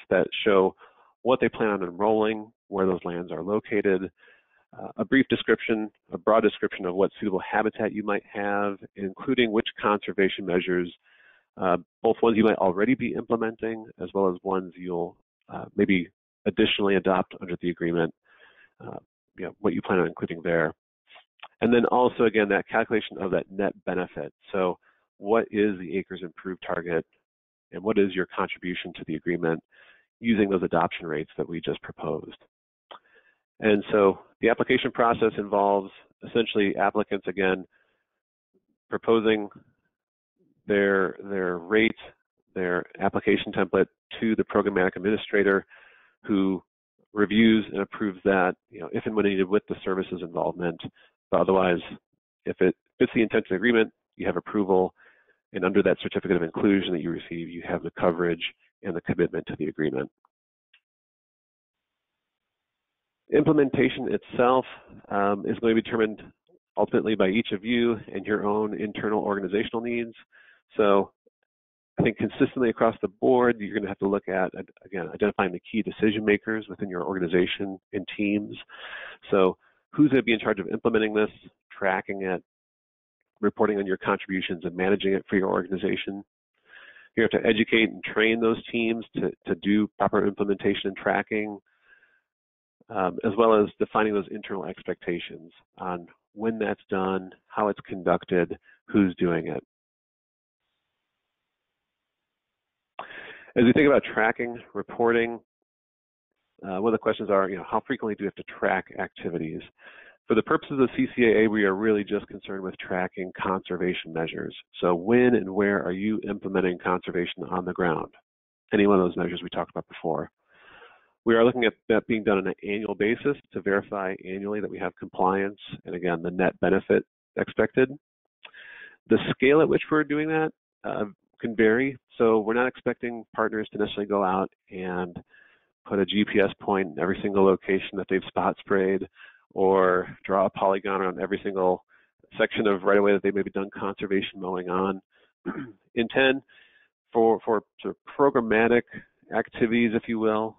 that show what they plan on enrolling where those lands are located, a brief description, a broad description of what suitable habitat you might have, including which conservation measures, both ones you might already be implementing, as well as ones you'll maybe additionally adopt under the agreement, what you plan on including there. And then also, again, that calculation of that net benefit. So what is the acres improved target, and what is your contribution to the agreement using those adoption rates that we just proposed? And so the application process involves essentially applicants, again, proposing their rate, their application template to the programmatic administrator, who reviews and approves that, if and when needed with the services involvement. But otherwise, if it fits the intent of the agreement, you have approval, and under that certificate of inclusion that you receive, you have the coverage and the commitment to the agreement. Implementation itself is going to be determined ultimately by each of you and your own internal organizational needs. So I think consistently across the board, you're going to have to look at, again, identifying the key decision makers within your organization and teams. So who's going to be in charge of implementing this, tracking it, reporting on your contributions, and managing it for your organization? You have to educate and train those teams to do proper implementation and tracking, as well as defining those internal expectations on when that's done, how it's conducted, who's doing it. As we think about tracking, reporting, one of the questions are, how frequently do we have to track activities? For the purposes of CCAA, we are really just concerned with tracking conservation measures. So when and where are you implementing conservation on the ground? Any one of those measures we talked about before. We are looking at that being done on an annual basis to verify annually that we have compliance, and again, the net benefit expected. The scale at which we're doing that can vary. So we're not expecting partners to necessarily go out and put a GPS point in every single location that they've spot sprayed, or draw a polygon on every single section of right-of-way that they maybe done conservation mowing on. Intend for sort of programmatic activities, if you will.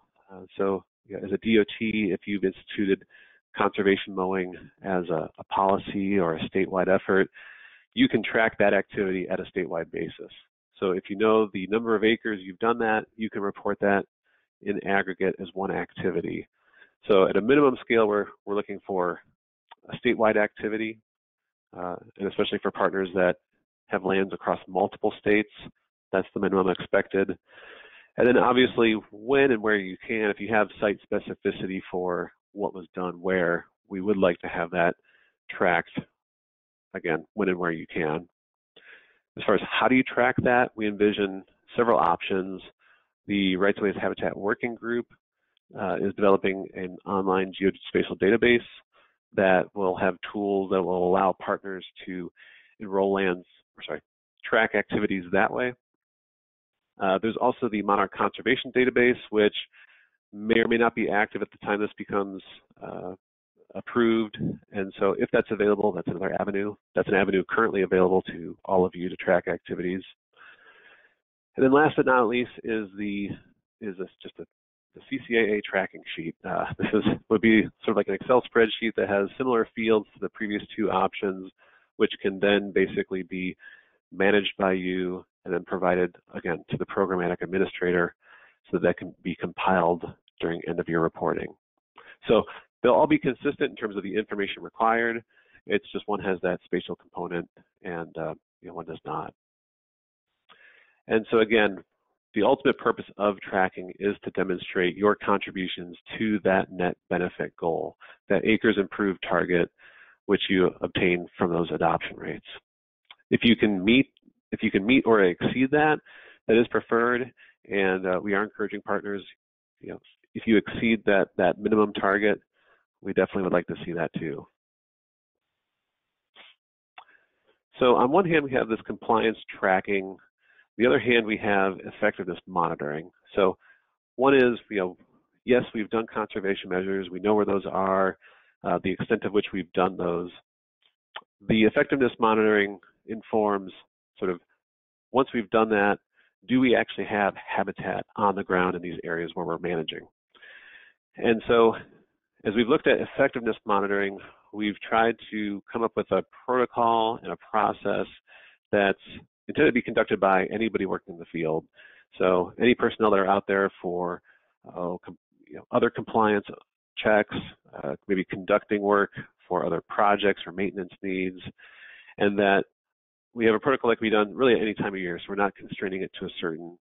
So as a DOT, if you've instituted conservation mowing as a policy or a statewide effort, you can track that activity at a statewide basis. So if you know the number of acres you've done that, you can report that in aggregate as one activity. So at a minimum scale, we're looking for a statewide activity, and especially for partners that have lands across multiple states, that's the minimum expected. And then obviously, when and where you can, if you have site specificity for what was done where, we would like to have that tracked, again, when and where you can. As far as how do you track that, we envision several options. The Rights of Ways Habitat Working Group is developing an online geospatial database that will have tools that will allow partners to track activities that way. There's also the Monarch Conservation Database, which may or may not be active at the time this becomes approved. And so if that's available, that's another avenue. That's an avenue currently available to all of you to track activities. And then last but not least is the CCAA tracking sheet. This would be sort of like an Excel spreadsheet that has similar fields to the previous two options, which can then basically be managed by you and then provided, again, to the programmatic administrator so that can be compiled during end-of-year reporting. So they'll all be consistent in terms of the information required. It's just one has that spatial component and one does not. And so again, the ultimate purpose of tracking is to demonstrate your contributions to that net benefit goal, that acres improved target, which you obtain from those adoption rates. If you can meet or exceed that, that is preferred, and we are encouraging partners, if you exceed that minimum target, we definitely would like to see that too. So on one hand, we have this compliance tracking. The other hand, we have effectiveness monitoring. So one is, yes, we've done conservation measures. We know where those are, the extent of which we've done those. The effectiveness monitoring informs sort of, once we've done that, do we actually have habitat on the ground in these areas where we're managing? And so As we've looked at effectiveness monitoring, we've tried to come up with a protocol and a process that's intended to be conducted by anybody working in the field. So any personnel that are out there for other compliance checks, maybe conducting work for other projects or maintenance needs, and that we have a protocol that can be done really at any time of year. So we're not constraining it to a certain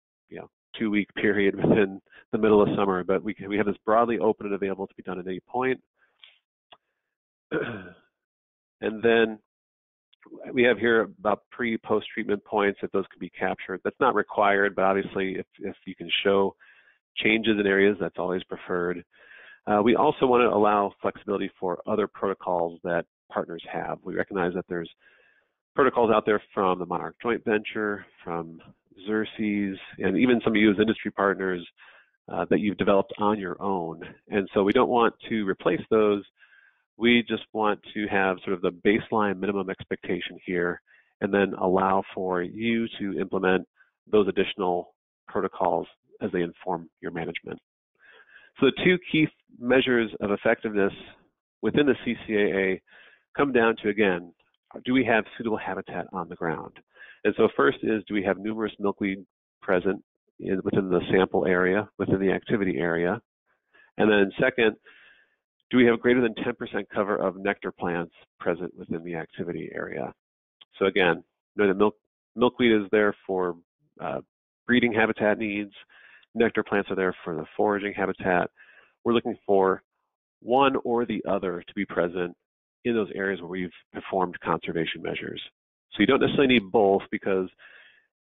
2-week period within the middle of summer, but we have this broadly open and available to be done at any point. And then we have here about pre-post treatment points that those can be captured. That's not required, but obviously if you can show changes in areas, that's always preferred. We also want to allow flexibility for other protocols that partners have. We recognize that there's protocols out there from the Monarch joint venture, from Xerces, and even some of you as industry partners that you've developed on your own. And so we don't want to replace those. We just want to have sort of the baseline minimum expectation here, and then allow for you to implement those additional protocols as they inform your management. So the two key measures of effectiveness within the CCAA come down to, again, do we have suitable habitat on the ground? And so first is, do we have numerous milkweed present within the sample area, within the activity area? And then second, do we have greater than 10% cover of nectar plants present within the activity area? So again, the milkweed is there for breeding habitat needs. Nectar plants are there for the foraging habitat. We're looking for one or the other to be present in those areas where we've performed conservation measures. So you don't necessarily need both because,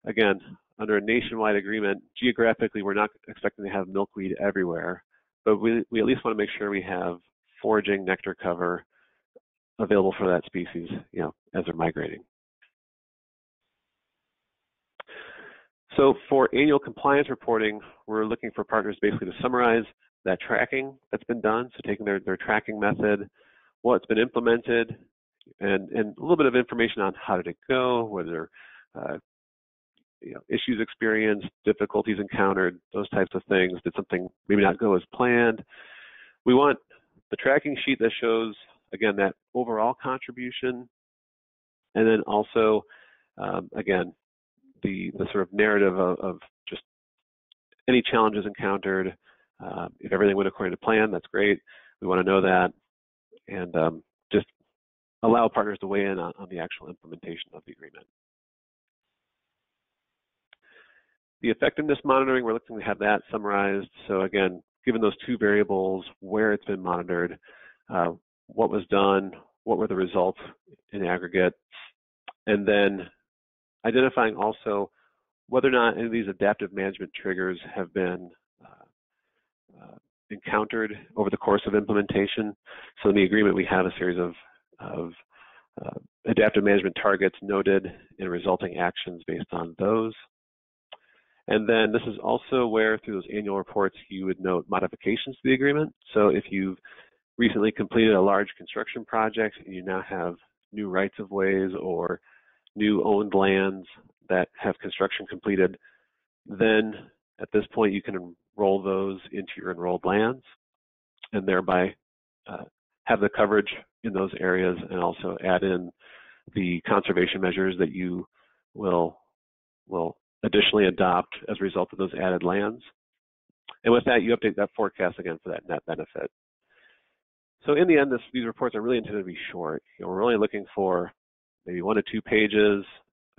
again, under a nationwide agreement, geographically, we're not expecting to have milkweed everywhere, but we at least want to make sure we have foraging nectar cover available for that species, as they're migrating. So for annual compliance reporting, we're looking for partners basically to summarize that tracking that's been done, so taking their tracking method, what's been implemented, and a little bit of information on how did it go, whether issues experienced, difficulties encountered, those types of things. Did something maybe not go as planned? We want the tracking sheet that shows, again, that overall contribution, and then also, again, the sort of narrative of just any challenges encountered. If everything went according to plan, that's great. We want to know that, and just allow partners to weigh in on the actual implementation of the agreement. The effectiveness monitoring, we're looking to have that summarized. So again, given those two variables, where it's been monitored, what was done, what were the results in aggregate, and then identifying also whether or not any of these adaptive management triggers have been encountered over the course of implementation. So in the agreement, we have a series of adaptive management targets noted and resulting actions based on those. And then this is also where, through those annual reports, you would note modifications to the agreement. So if you've recently completed a large construction project and you now have new rights of ways or new owned lands that have construction completed, then at this point you can enroll those into your enrolled lands and thereby have the coverage in those areas, and also add in the conservation measures that you will additionally adopt as a result of those added lands. And with that, you update that forecast again for that net benefit. So in the end, these reports are really intended to be short. We're only looking for maybe 1 to 2 pages,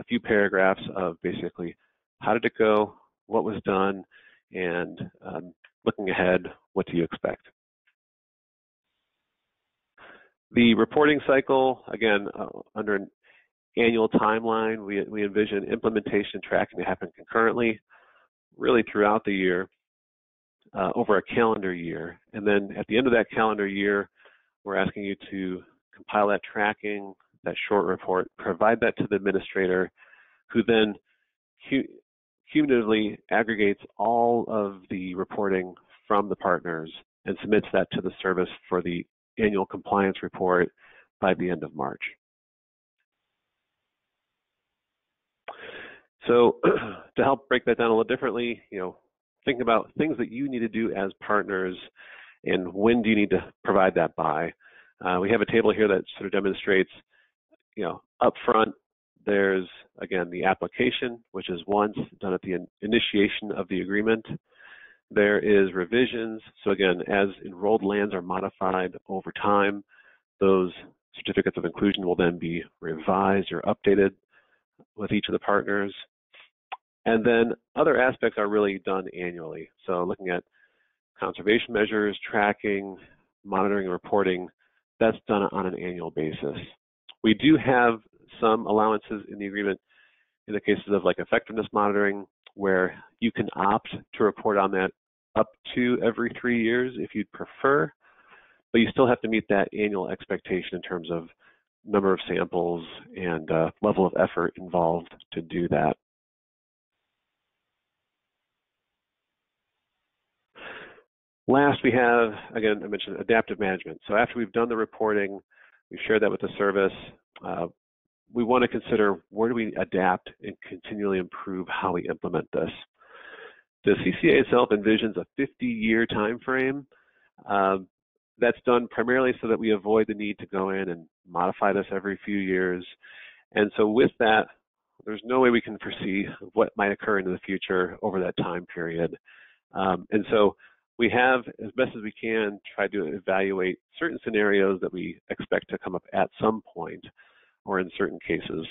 a few paragraphs of basically how did it go, what was done, and looking ahead, what do you expect? The reporting cycle, again, under an annual timeline, we envision implementation and tracking to happen concurrently, really throughout the year, over a calendar year. And then at the end of that calendar year, we're asking you to compile that tracking, that short report, provide that to the administrator, who then cumulatively aggregates all of the reporting from the partners and submits that to the service for the annual compliance report by the end of March. So to help break that down a little differently, think about things that you need to do as partners and when do you need to provide that by. We have a table here that sort of demonstrates, up front, there's, again, the application, which is once done at the initiation of the agreement. There is revisions. So again, as enrolled lands are modified over time, those certificates of inclusion will then be revised or updated with each of the partners. And then other aspects are really done annually. So looking at conservation measures, tracking, monitoring, and reporting, that's done on an annual basis. We do have some allowances in the agreement in the cases of like effectiveness monitoring, where you can opt to report on that up to every 3 years if you'd prefer, but you still have to meet that annual expectation in terms of number of samples and level of effort involved to do that. Last, we have, again, I mentioned adaptive management. So after we've done the reporting, we've shared that with the service, we want to consider where do we adapt and continually improve how we implement this. The CCAA itself envisions a 50-year time frame. That's done primarily so that we avoid the need to go in and modify this every few years. And so with that, there's no way we can foresee what might occur in the future over that time period. And so we have, as best as we can, tried to evaluate certain scenarios that we expect to come up at some point or in certain cases,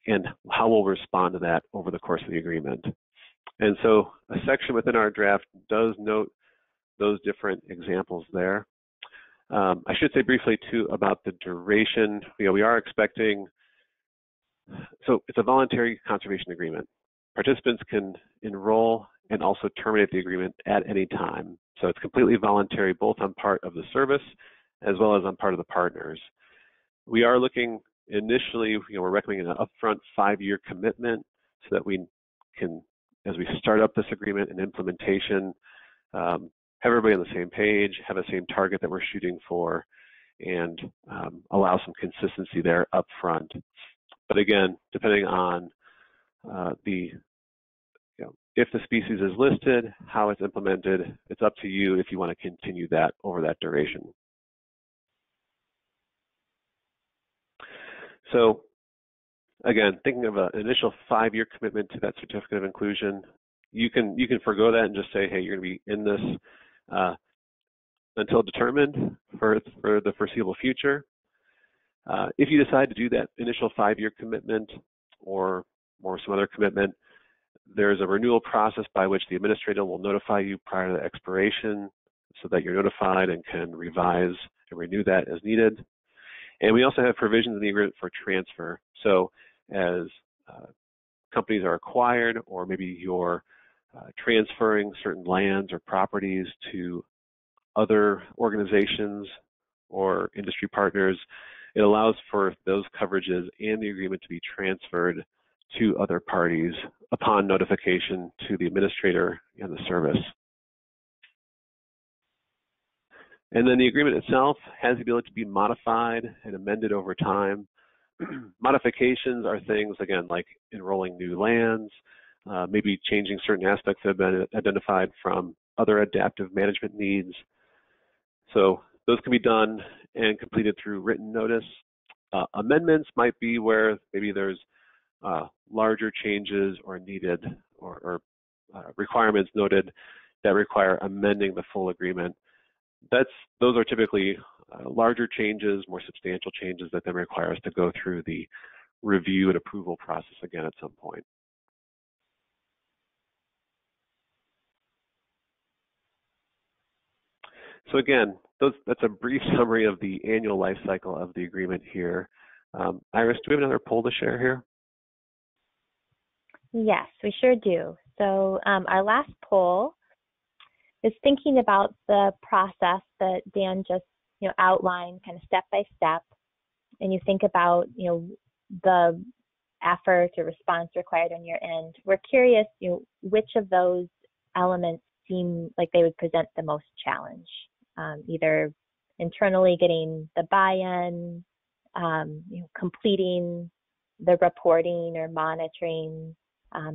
and how we'll respond to that over the course of the agreement. And so a section within our draft does note those different examples there. I should say briefly too about the duration. We are expecting, so it's a voluntary conservation agreement. Participants can enroll and also terminate the agreement at any time. So it's completely voluntary, both on part of the service as well as on part of the partners. We are looking initially, we're recommending an upfront 5-year commitment so that we can, as we start up this agreement and implementation, have everybody on the same page, have the same target that we're shooting for, and allow some consistency there up front. But again, depending on if the species is listed, how it's implemented, it's up to you if you want to continue that over that duration. So again, thinking of an initial 5-year commitment to that certificate of inclusion, you can forego that and just say, hey, you're going to be in this until determined for the foreseeable future. If you decide to do that initial 5-year commitment or some other commitment, there's a renewal process by which the administrator will notify you prior to the expiration so that you're notified and can revise and renew that as needed. And we also have provisions in the agreement for transfer. So as companies are acquired, or maybe you're transferring certain lands or properties to other organizations or industry partners, it allows for those coverages and the agreement to be transferred to other parties upon notification to the administrator and the service. And then the agreement itself has the ability to be modified and amended over time. Modifications are things, again, like enrolling new lands, maybe changing certain aspects that have been identified from other adaptive management needs. So those can be done and completed through written notice. Amendments might be where maybe there's larger changes or needed or requirements noted that require amending the full agreement. Those are typically larger changes, more substantial changes that then require us to go through the review and approval process again at some point. So again, that's a brief summary of the annual life cycle of the agreement here. Iris, do we have another poll to share here? Yes, we sure do. So our last poll is thinking about the process that Dan just outlined, kind of step by step, and you think about the effort or response required on your end. We're curious, which of those elements seem like they would present the most challenge, either internally getting the buy-in, completing the reporting or monitoring,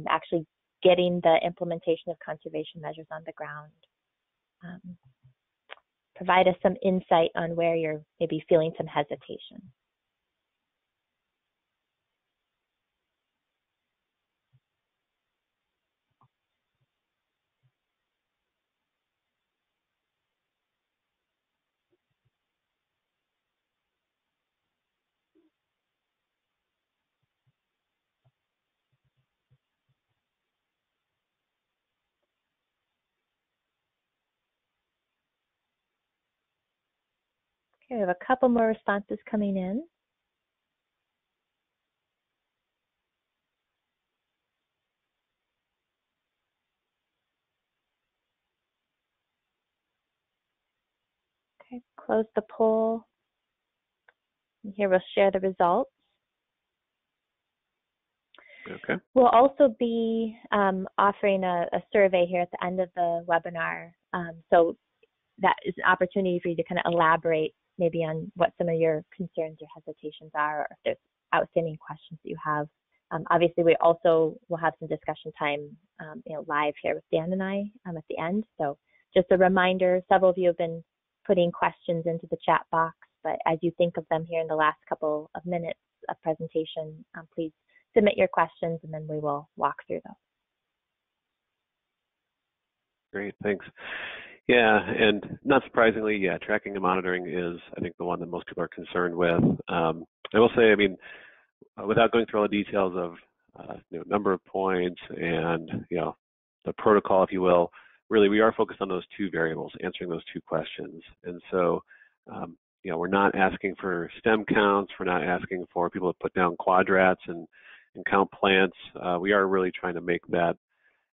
actually getting the implementation of conservation measures on the ground. provide us some insight on where you're maybe feeling some hesitation. Okay, we have a couple more responses coming in. Okay, close the poll. And here we'll share the results. Okay. We'll also be offering a survey here at the end of the webinar. So that is an opportunity for you to kind of elaborate maybe on what some of your concerns or hesitations are, or if there's outstanding questions that you have. Obviously, we also will have some discussion time live here with Dan and I at the end. So just a reminder, several of you have been putting questions into the chat box, but as you think of them here in the last couple of minutes of presentation, please submit your questions and then we will walk through those. Great, thanks. Yeah, and not surprisingly, yeah, tracking and monitoring is, I think, the one that most people are concerned with. I will say, I mean, without going through all the details of number of points and the protocol, if you will, really we are focused on those two variables, answering those two questions. And so, we're not asking for stem counts, we're not asking for people to put down quadrats and count plants. We are really trying to make that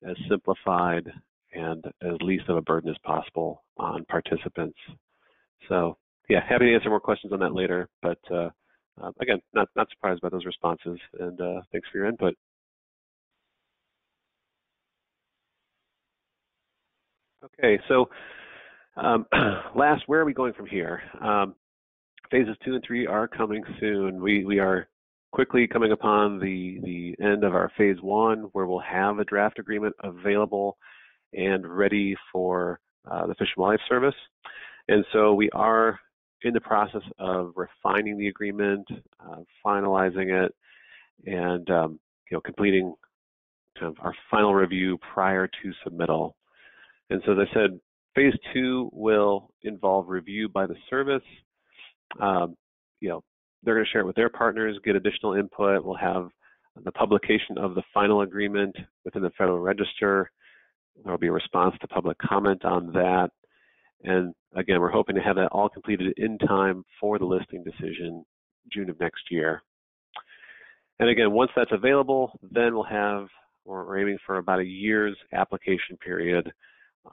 as simplified and as least of a burden as possible on participants. So yeah, happy to answer more questions on that later, but again, not surprised by those responses, and thanks for your input. Okay, so last, where are we going from here? Phases 2 and 3 are coming soon. We are quickly coming upon the end of our phase 1, where we'll have a draft agreement available and ready for the Fish and Wildlife Service. And so we are in the process of refining the agreement, finalizing it, and completing kind of our final review prior to submittal. And so as I said, phase 2 will involve review by the service. They're going to share it with their partners, get additional input. We'll have the publication of the final agreement within the Federal Register. There will be a response to public comment on that. And again, we're hoping to have that all completed in time for the listing decision June of next year. And again, once that's available, then we're aiming for about a year's application period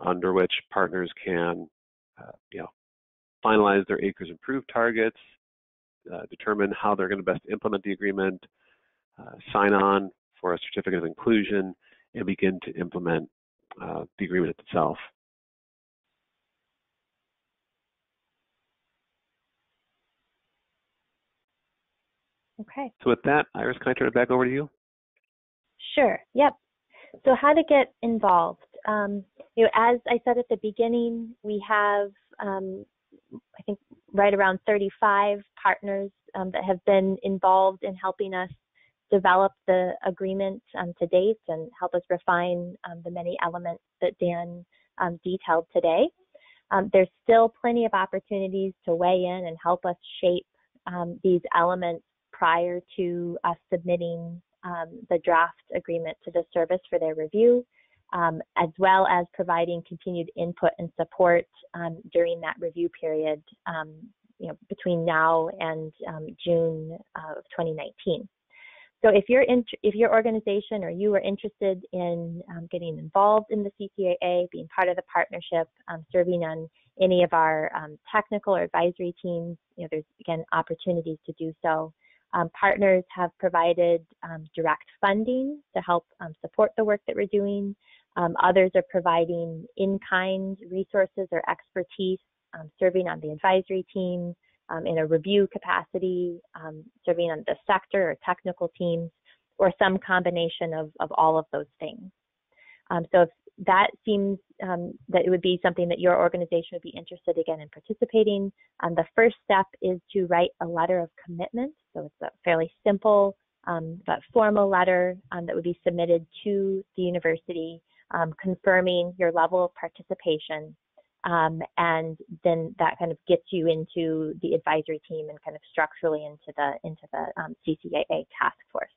under which partners can finalize their acres improved targets, determine how they're going to best implement the agreement, sign on for a certificate of inclusion, and begin to implement the agreement itself. Okay. So with that, Iris, can I turn it back over to you? Sure. Yep. So how to get involved? As I said at the beginning, we have I think right around 35 partners that have been involved in helping us develop the agreement to date and help us refine the many elements that Dan detailed today. There's still plenty of opportunities to weigh in and help us shape these elements prior to us submitting the draft agreement to the service for their review, as well as providing continued input and support during that review period, between now and June of 2019. So if your organization or you are interested in getting involved in the CCAA, being part of the partnership, serving on any of our technical or advisory teams, there's again opportunities to do so. Partners have provided direct funding to help support the work that we're doing. Others are providing in-kind resources or expertise, serving on the advisory team, in a review capacity, serving on the sector or technical teams, or some combination of all of those things. So if that seems that it would be something that your organization would be interested again in participating. The first step is to write a letter of commitment. So it's a fairly simple but formal letter that would be submitted to the university confirming your level of participation. And then that kind of gets you into the advisory team and kind of structurally into the CCAA task force.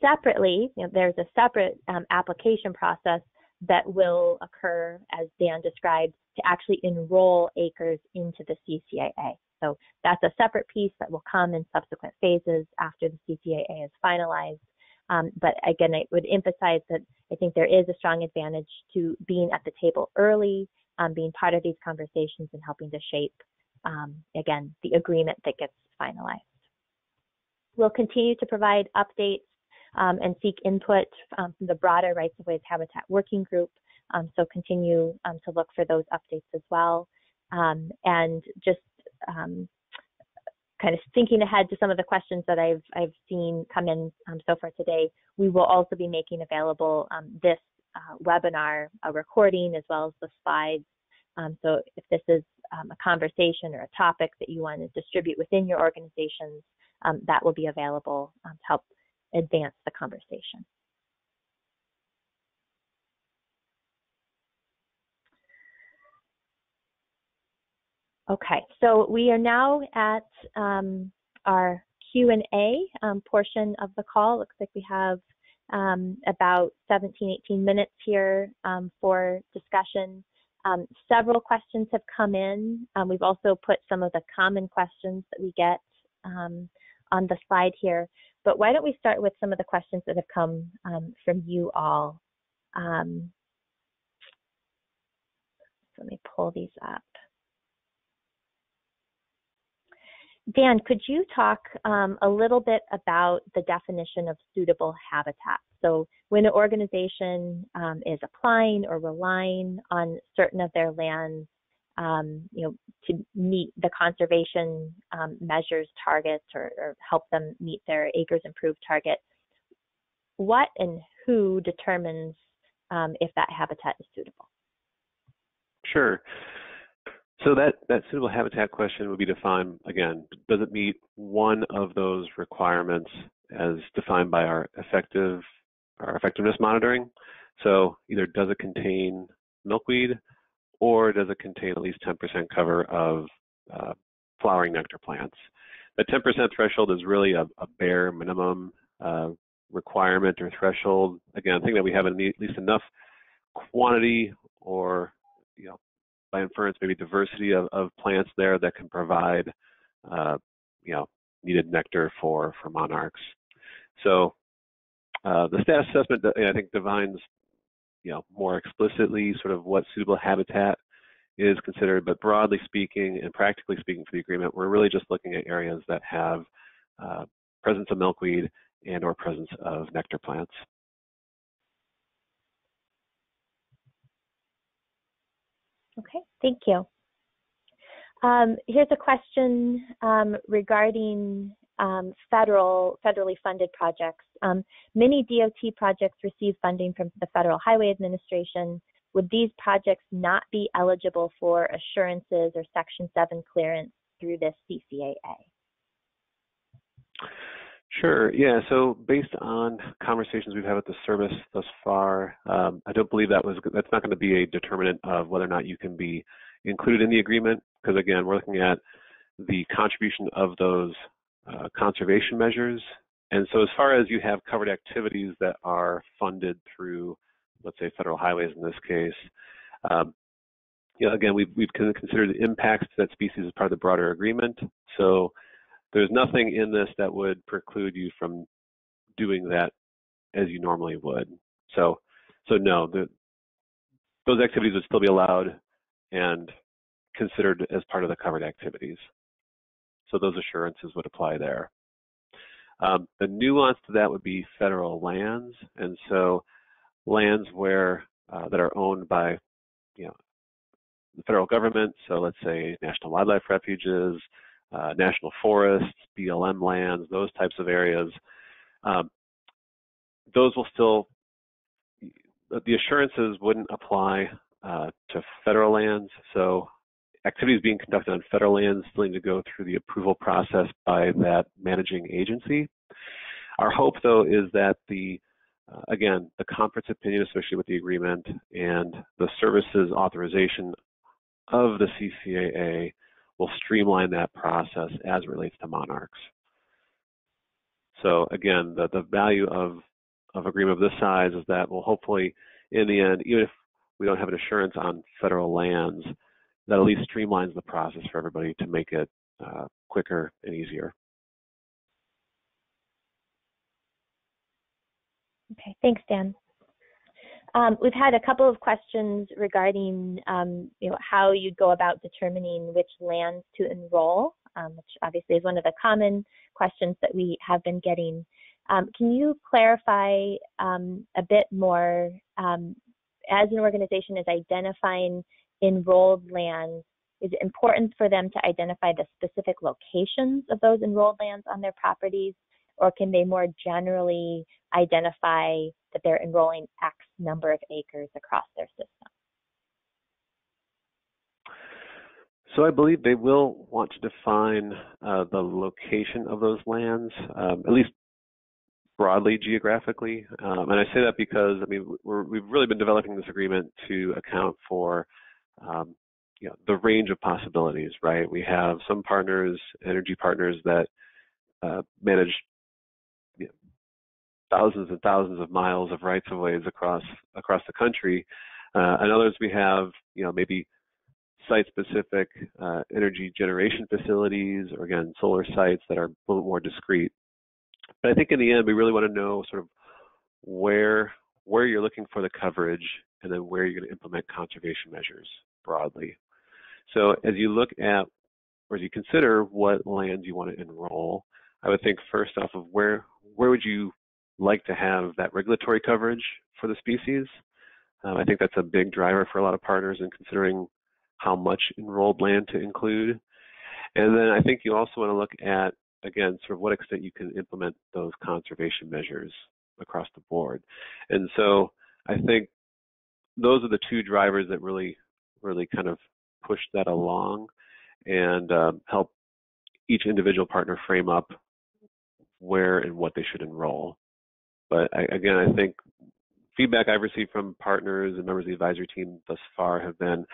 Separately, there's a separate application process that will occur, as Dan described, to actually enroll acres into the CCAA. So that's a separate piece that will come in subsequent phases after the CCAA is finalized. But again, I would emphasize that I think there is a strong advantage to being at the table early, being part of these conversations and helping to shape, again, the agreement that gets finalized. We'll continue to provide updates and seek input from the broader Rights of Ways Habitat Working Group. So continue to look for those updates as well. And just kind of thinking ahead to some of the questions that I've seen come in so far today, we will also be making available this webinar, a recording, as well as the slides. So if this is a conversation or a topic that you want to distribute within your organizations, that will be available to help advance the conversation. Okay, so we are now at our Q&A portion of the call. Looks like we have about 17, 18 minutes here for discussion. Several questions have come in. We've also put some of the common questions that we get on the slide here. But why don't we start with some of the questions that have come from you all. So let me pull these up. Dan, could you talk a little bit about the definition of suitable habitat? So when an organization is applying or relying on certain of their lands, to meet the conservation measures targets or help them meet their acres improved target, what and who determines if that habitat is suitable? Sure. So that suitable habitat question would be defined, again, does it meet one of those requirements as defined by our effectiveness monitoring? So either does it contain milkweed, or does it contain at least 10% cover of flowering nectar plants? The 10% threshold is really a bare minimum requirement or threshold. Again, I think that we have at least enough quantity or, by inference, maybe diversity of plants there that can provide, needed nectar for monarchs. So the status assessment, I think, defines, more explicitly sort of what suitable habitat is considered, but broadly speaking and practically speaking for the agreement, we're really just looking at areas that have presence of milkweed and or presence of nectar plants. Okay, thank you. Here's a question regarding federally funded projects. Many DOT projects receive funding from the Federal Highway Administration. Would these projects not be eligible for assurances or Section 7 clearance through this CCAA? Sure. Yeah. So based on conversations we've had with the service thus far, I don't believe that's not going to be a determinant of whether or not you can be included in the agreement, because again, we're looking at the contribution of those conservation measures. And so as far as you have covered activities that are funded through, let's say, federal highways in this case, again, we've considered the impacts to that species as part of the broader agreement. So there's nothing in this that would preclude you from doing that as you normally would. So no, those activities would still be allowed and considered as part of the covered activities. So those assurances would apply there. The nuance to that would be federal lands, and so lands where that are owned by, the federal government. So let's say national wildlife refuges, national forests, BLM lands, those types of areas. Those will still the assurances wouldn't apply to federal lands. So activities being conducted on federal lands still need to go through the approval process by that managing agency. Our hope, though, is that again, the conference opinion associated with the agreement and the services authorization of the CCAA will streamline that process as it relates to monarchs. So again, the value of agreement of this size is that will hopefully, in the end, even if we don't have an assurance on federal lands, that at least streamlines the process for everybody to make it quicker and easier. Okay, thanks, Dan. We've had a couple of questions regarding how you'd go about determining which lands to enroll, which obviously is one of the common questions that we have been getting. Can you clarify a bit more, as an organization is identifying enrolled lands, is it important for them to identify the specific locations of those enrolled lands on their properties, or can they more generally identify that they're enrolling X number of acres across their system? So I believe they will want to define the location of those lands, at least broadly geographically. And I say that because, I mean, we've really been developing this agreement to account for the range of possibilities, right? We have some partners, energy partners, that manage thousands and thousands of miles of rights-of-ways across the country, and others we have, maybe site-specific energy generation facilities, or again, solar sites that are a little more discrete. But I think in the end, we really want to know sort of where you're looking for the coverage, and then where you're going to implement conservation measures broadly. So as you look at, or as you consider what lands you want to enroll, I would think first off of where would you like to have that regulatory coverage for the species. I think that's a big driver for a lot of partners in considering how much enrolled land to include. And then I think you also want to look at, again, sort of what extent you can implement those conservation measures across the board. And so I think those are the two drivers that really kind of push that along and help each individual partner frame up where and what they should enroll. But again, I think feedback I've received from partners and members of the advisory team thus far have been,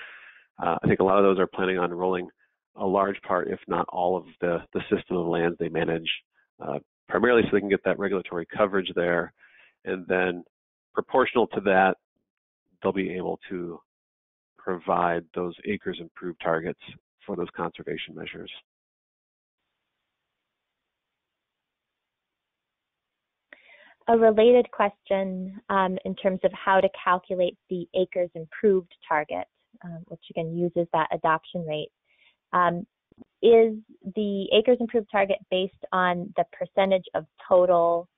I think a lot of those are planning on enrolling a large part, if not all, of the system of lands they manage, primarily so they can get that regulatory coverage there. And then proportional to that, they'll be able to provide those acres improved targets for those conservation measures. A related question in terms of how to calculate the acres improved target, which again uses that adoption rate. Is the acres improved target based on the percentage of total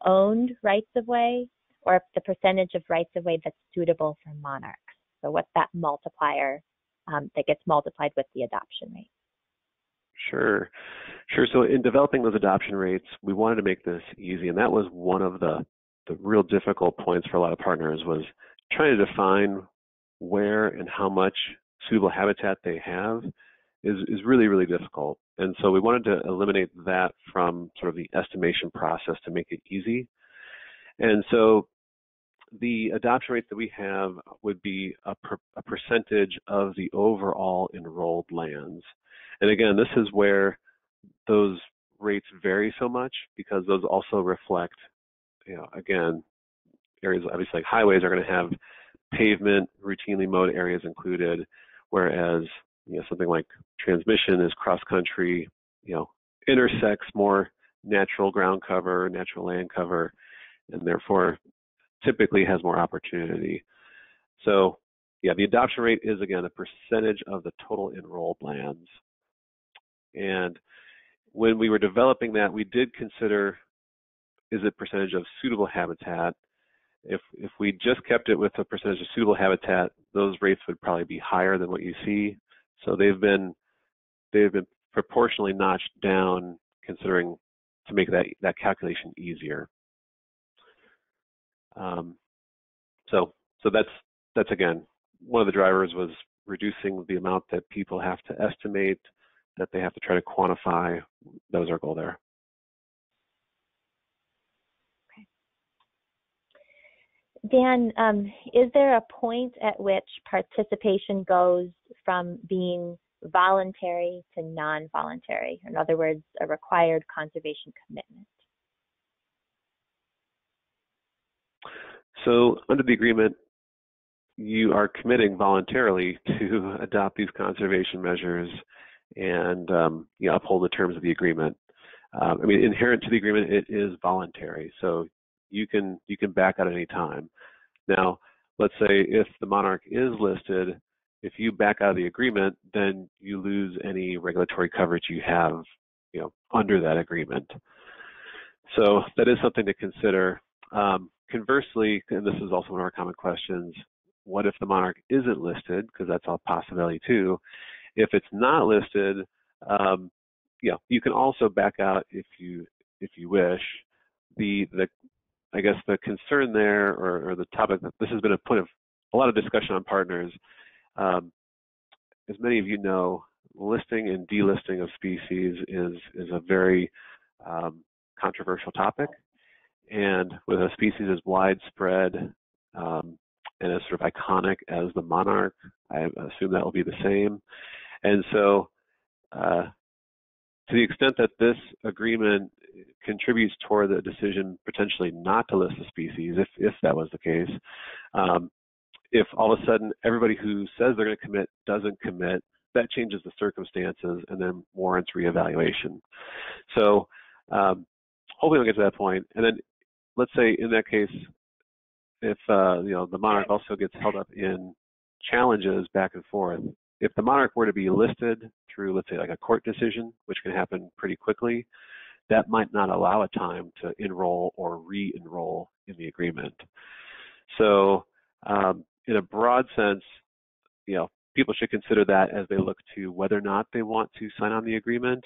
owned rights of way, or the percentage of rights of way that's suitable for monarchs? So what's that multiplier that gets multiplied with the adoption rate? Sure. So in developing those adoption rates, we wanted to make this easy, and that was one of the real difficult points for a lot of partners, was trying to define where and how much suitable habitat they have is really, really difficult. And so we wanted to eliminate that from sort of the estimation process to make it easy. And so the adoption rates that we have would be a percentage of the overall enrolled lands. And again, this is where those rates vary so much, because those also reflect, again, areas obviously like highways are going to have pavement, routinely mowed areas included, whereas something like transmission is cross-country, intersects more natural ground cover, natural land cover, and therefore typically has more opportunity. So yeah, the adoption rate is, again, a percentage of the total enrolled lands. And when we were developing that, we did consider, is it percentage of suitable habitat? If we just kept it with a percentage of suitable habitat, those rates would probably be higher than what you see. So they've been proportionally notched down, considering to make that calculation easier. So that's again, one of the drivers was reducing the amount that people have to estimate, that they have to try to quantify. That was our goal there. Dan, is there a point at which participation goes from being voluntary to non-voluntary? In other words, a required conservation commitment? So under the agreement, you are committing voluntarily to adopt these conservation measures and uphold the terms of the agreement. I mean, inherent to the agreement, it is voluntary, so you can back out at any time. Now, let's say if the monarch is listed, if you back out of the agreement, then you lose any regulatory coverage you have, under that agreement. So that is something to consider. Conversely, and this is also one of our common questions, what if the monarch isn't listed? Because that's a possibility too. If it's not listed, you can also back out if you wish. I guess the concern there, or the topic, that this has been a point of a lot of discussion on partners. As many of you know, listing and delisting of species is a very controversial topic. And with a species as widespread and as sort of iconic as the monarch, I assume that will be the same. And so to the extent that this agreement contributes toward the decision potentially not to list the species, if that was the case, if all of a sudden everybody who says they're going to commit doesn't commit, that changes the circumstances and then warrants reevaluation. So hopefully we'll get to that point. And then let's say in that case, if the monarch also gets held up in challenges back and forth, if the monarch were to be listed through, let's say, like a court decision, which can happen pretty quickly, that might not allow a time to enroll or re-enroll in the agreement. So in a broad sense, people should consider that as they look to whether or not they want to sign on the agreement.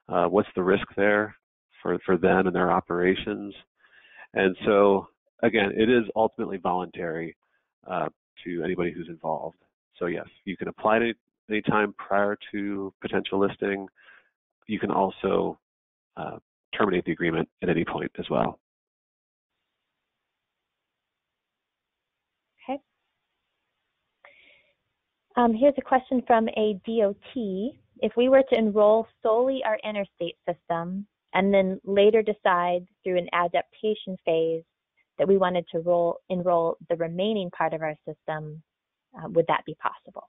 What's the risk there for them and their operations? And so, again, it is ultimately voluntary to anybody who's involved. So yes, you can apply it any time prior to potential listing. You can also terminate the agreement at any point as well. Okay. Here's a question from a DOT. If we were to enroll solely our interstate system and then later decide through an adaptation phase that we wanted to enroll the remaining part of our system, would that be possible?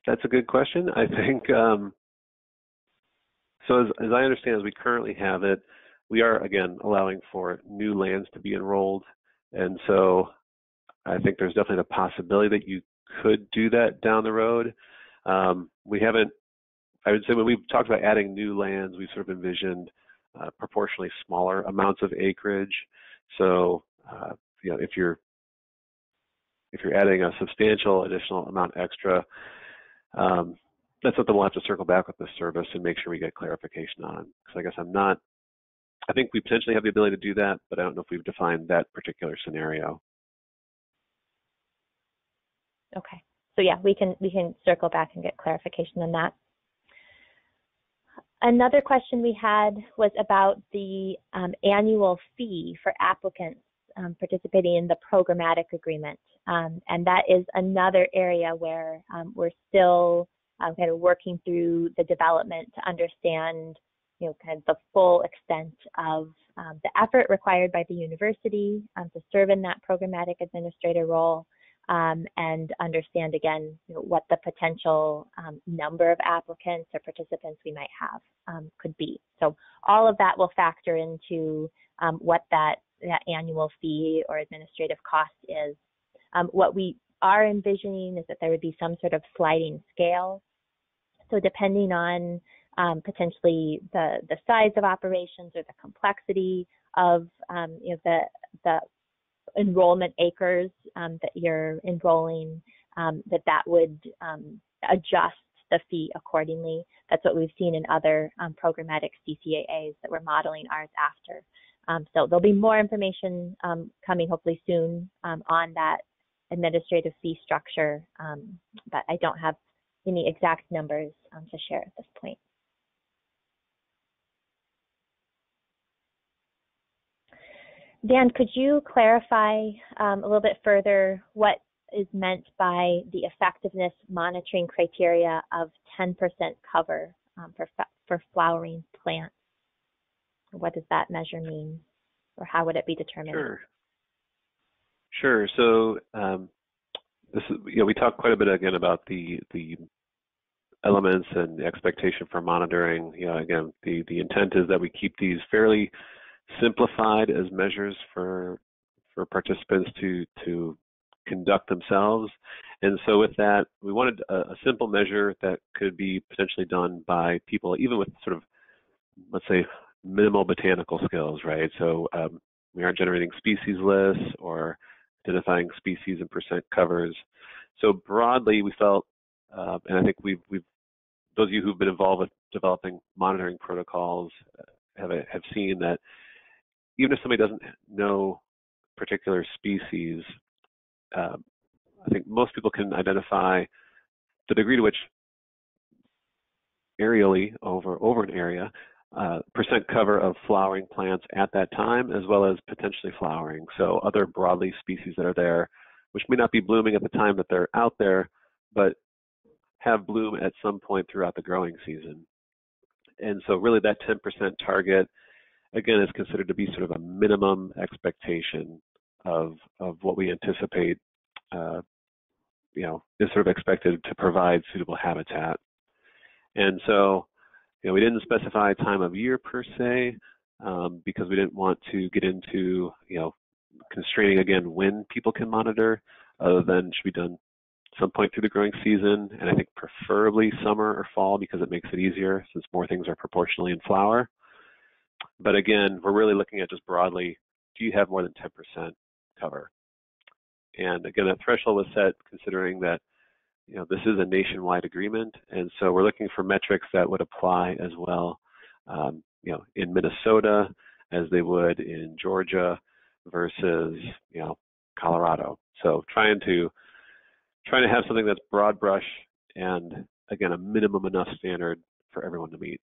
That's a good question. I think, so as I understand, as we currently have it, we are, again, allowing for new lands to be enrolled. And so I think there's definitely a possibility that you could do that down the road. We haven't, I would say when we've talked about adding new lands, we've sort of envisioned proportionally smaller amounts of acreage. So, if you're adding a substantial additional amount extra, that's something we'll have to circle back with the service and make sure we get clarification on. Because I guess I think we potentially have the ability to do that, but I don't know if we've defined that particular scenario. Okay, so yeah, we can circle back and get clarification on that. Another question we had was about the annual fee for applicants participating in the programmatic agreement. And that is another area where we're still kind of working through the development to understand, kind of the full extent of the effort required by the university to serve in that programmatic administrator role, and understand again, what the potential number of applicants or participants we might have could be. So all of that will factor into what that annual fee or administrative cost is. What we are envisioning is that there would be some sort of sliding scale. So depending on potentially the size of operations or the complexity of the enrollment acres that you're enrolling, that would adjust the fee accordingly. That's what we've seen in other programmatic CCAAs that we're modeling ours after. So there'll be more information coming hopefully soon on that administrative fee structure, but I don't have any exact numbers to share at this point. Dan, could you clarify a little bit further what is meant by the effectiveness monitoring criteria of 10% cover for flowering plants? What does that measure mean, or how would it be determined? Sure. So this is, we talked quite a bit again about the elements and the expectation for monitoring. Again, the intent is that we keep these fairly simplified as measures for participants to conduct themselves. And so with that, we wanted a simple measure that could be potentially done by people, even with sort of, let's say, minimal botanical skills, right? So we aren't generating species lists or identifying species and percent covers. So broadly, we felt, and I think we've those of you who've been involved with developing monitoring protocols have seen that even if somebody doesn't know particular species, I think most people can identify the degree to which aerially over an area, percent cover of flowering plants at that time, as well as potentially flowering. So other broadleaf species that are there, which may not be blooming at the time that they're out there, but have bloom at some point throughout the growing season. And so really that 10% target, again, is considered to be sort of a minimum expectation of what we anticipate, is sort of expected to provide suitable habitat. And so, we didn't specify time of year per se, because we didn't want to get into, constraining again when people can monitor, other than it should be done some point through the growing season, and I think preferably summer or fall, because it makes it easier since more things are proportionally in flower. But again, we're really looking at just broadly, do you have more than 10% cover? And again, that threshold was set considering that, this is a nationwide agreement, and so we're looking for metrics that would apply as well, in Minnesota as they would in Georgia versus, Colorado. So trying to have something that's broad brush and, again, a minimum enough standard for everyone to meet.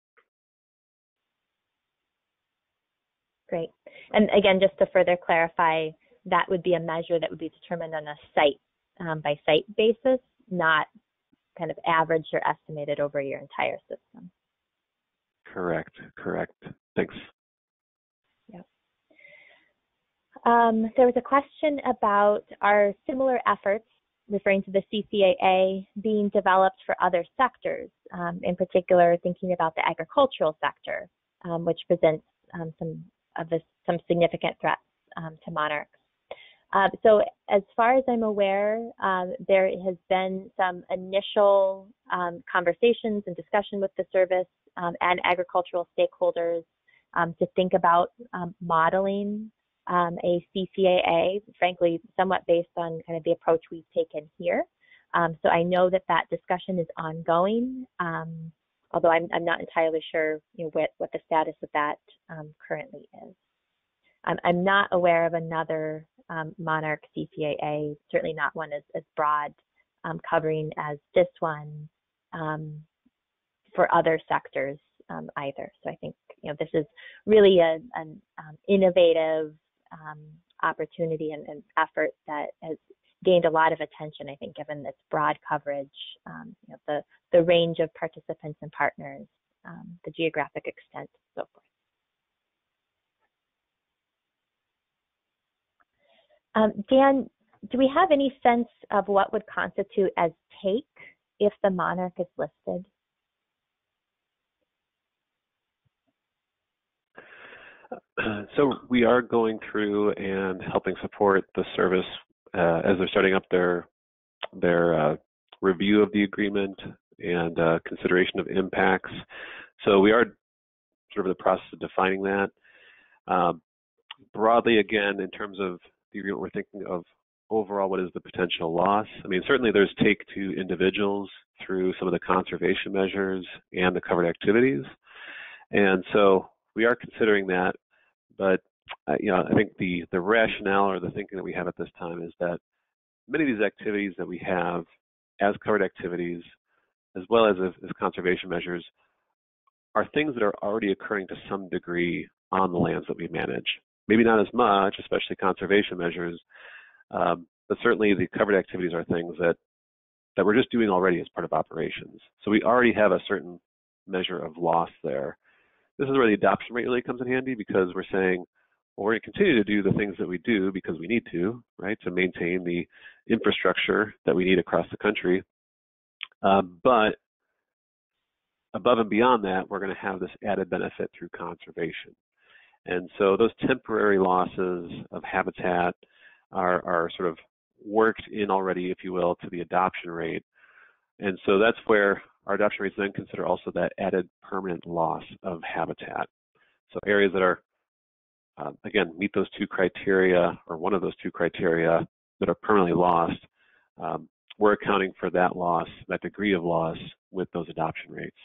Great. And again, just to further clarify, that would be a measure that would be determined on a site by site basis, not kind of averaged or estimated over your entire system. Correct. Thanks. Yep. There was a question about our similar efforts, referring to the CCAA, being developed for other sectors, in particular thinking about the agricultural sector, which presents some significant threats to monarchs. So as far as I'm aware, there has been some initial conversations and discussion with the service and agricultural stakeholders to think about modeling a CCAA, frankly, somewhat based on kind of the approach we've taken here. So I know that discussion is ongoing, although I'm not entirely sure what the status of that currently is. I'm not aware of another monarch CCAA, certainly not one as broad covering as this one for other sectors either. So I think this is really an innovative opportunity and effort that has gained a lot of attention, I think, given its broad coverage, the range of participants and partners, the geographic extent, so forth. Dan, do we have any sense of what would constitute as take if the monarch is listed? So we are going through and helping support the service as they're starting up their review of the agreement and consideration of impacts. So we are sort of in the process of defining that. Broadly, again, in terms of the agreement, we're thinking of overall what is the potential loss. I mean, certainly there's take to individuals through some of the conservation measures and the covered activities. And so we are considering that, but you know, I think the rationale or the thinking that we have at this time is that many of these activities that we have as covered activities, as well as conservation measures, are things that are already occurring to some degree on the lands that we manage. Maybe not as much, especially conservation measures, but certainly the covered activities are things that we're just doing already as part of operations. So we already have a certain measure of loss there. This is where the adoption rate really comes in handy, because we're saying, well, we're going to continue to do the things that we do because we need to, right, to maintain the infrastructure that we need across the country. But above and beyond that, we're going to have this added benefit through conservation. And so those temporary losses of habitat are sort of worked in already, if you will, to the adoption rate. And so that's where our adoption rates then consider also that added permanent loss of habitat. So areas that are, again, meet those two criteria, or one of those two criteria, that are permanently lost, we're accounting for that loss, that degree of loss, with those adoption rates.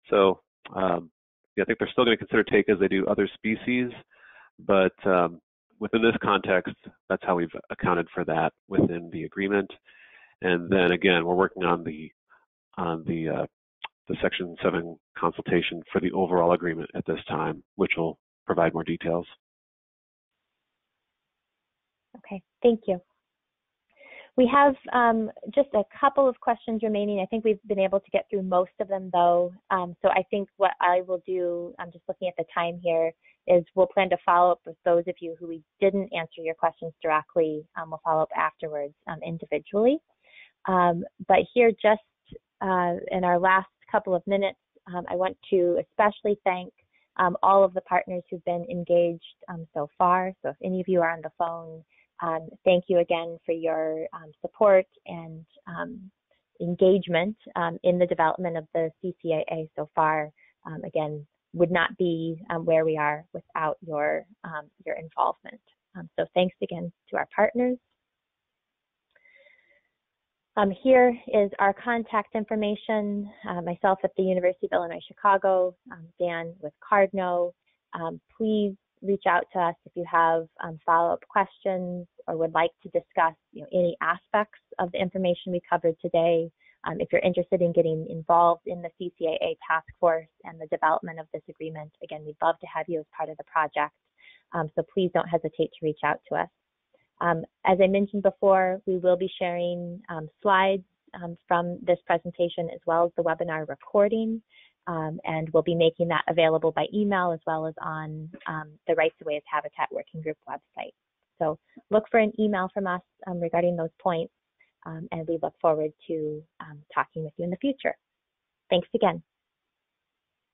So yeah, I think they're still going to consider take as they do other species, but within this context, that's how we've accounted for that within the agreement. And then again, we're working on the Section 7 consultation for the overall agreement at this time, which will provide more details. Okay, thank you. We have just a couple of questions remaining. I think we've been able to get through most of them, though. So I think what I will do, I'm just looking at the time here, is we'll plan to follow up with those of you who we didn't answer your questions directly. We'll follow up afterwards individually. But here, just in our last couple of minutes, I want to especially thank all of the partners who've been engaged so far. So if any of you are on the phone, thank you again for your support and engagement in the development of the CCAA so far. Again, would not be where we are without your involvement. So thanks again to our partners. Here is our contact information, myself at the University of Illinois Chicago, Dan with Cardno. Please reach out to us if you have follow-up questions or would like to discuss any aspects of the information we covered today. If you're interested in getting involved in the CCAA task force and the development of this agreement, again, we'd love to have you as part of the project. So please don't hesitate to reach out to us. As I mentioned before, we will be sharing slides from this presentation as well as the webinar recording, and we'll be making that available by email as well as on the Rights of Way as Habitat Working Group website. So look for an email from us regarding those points, and we look forward to talking with you in the future. Thanks again.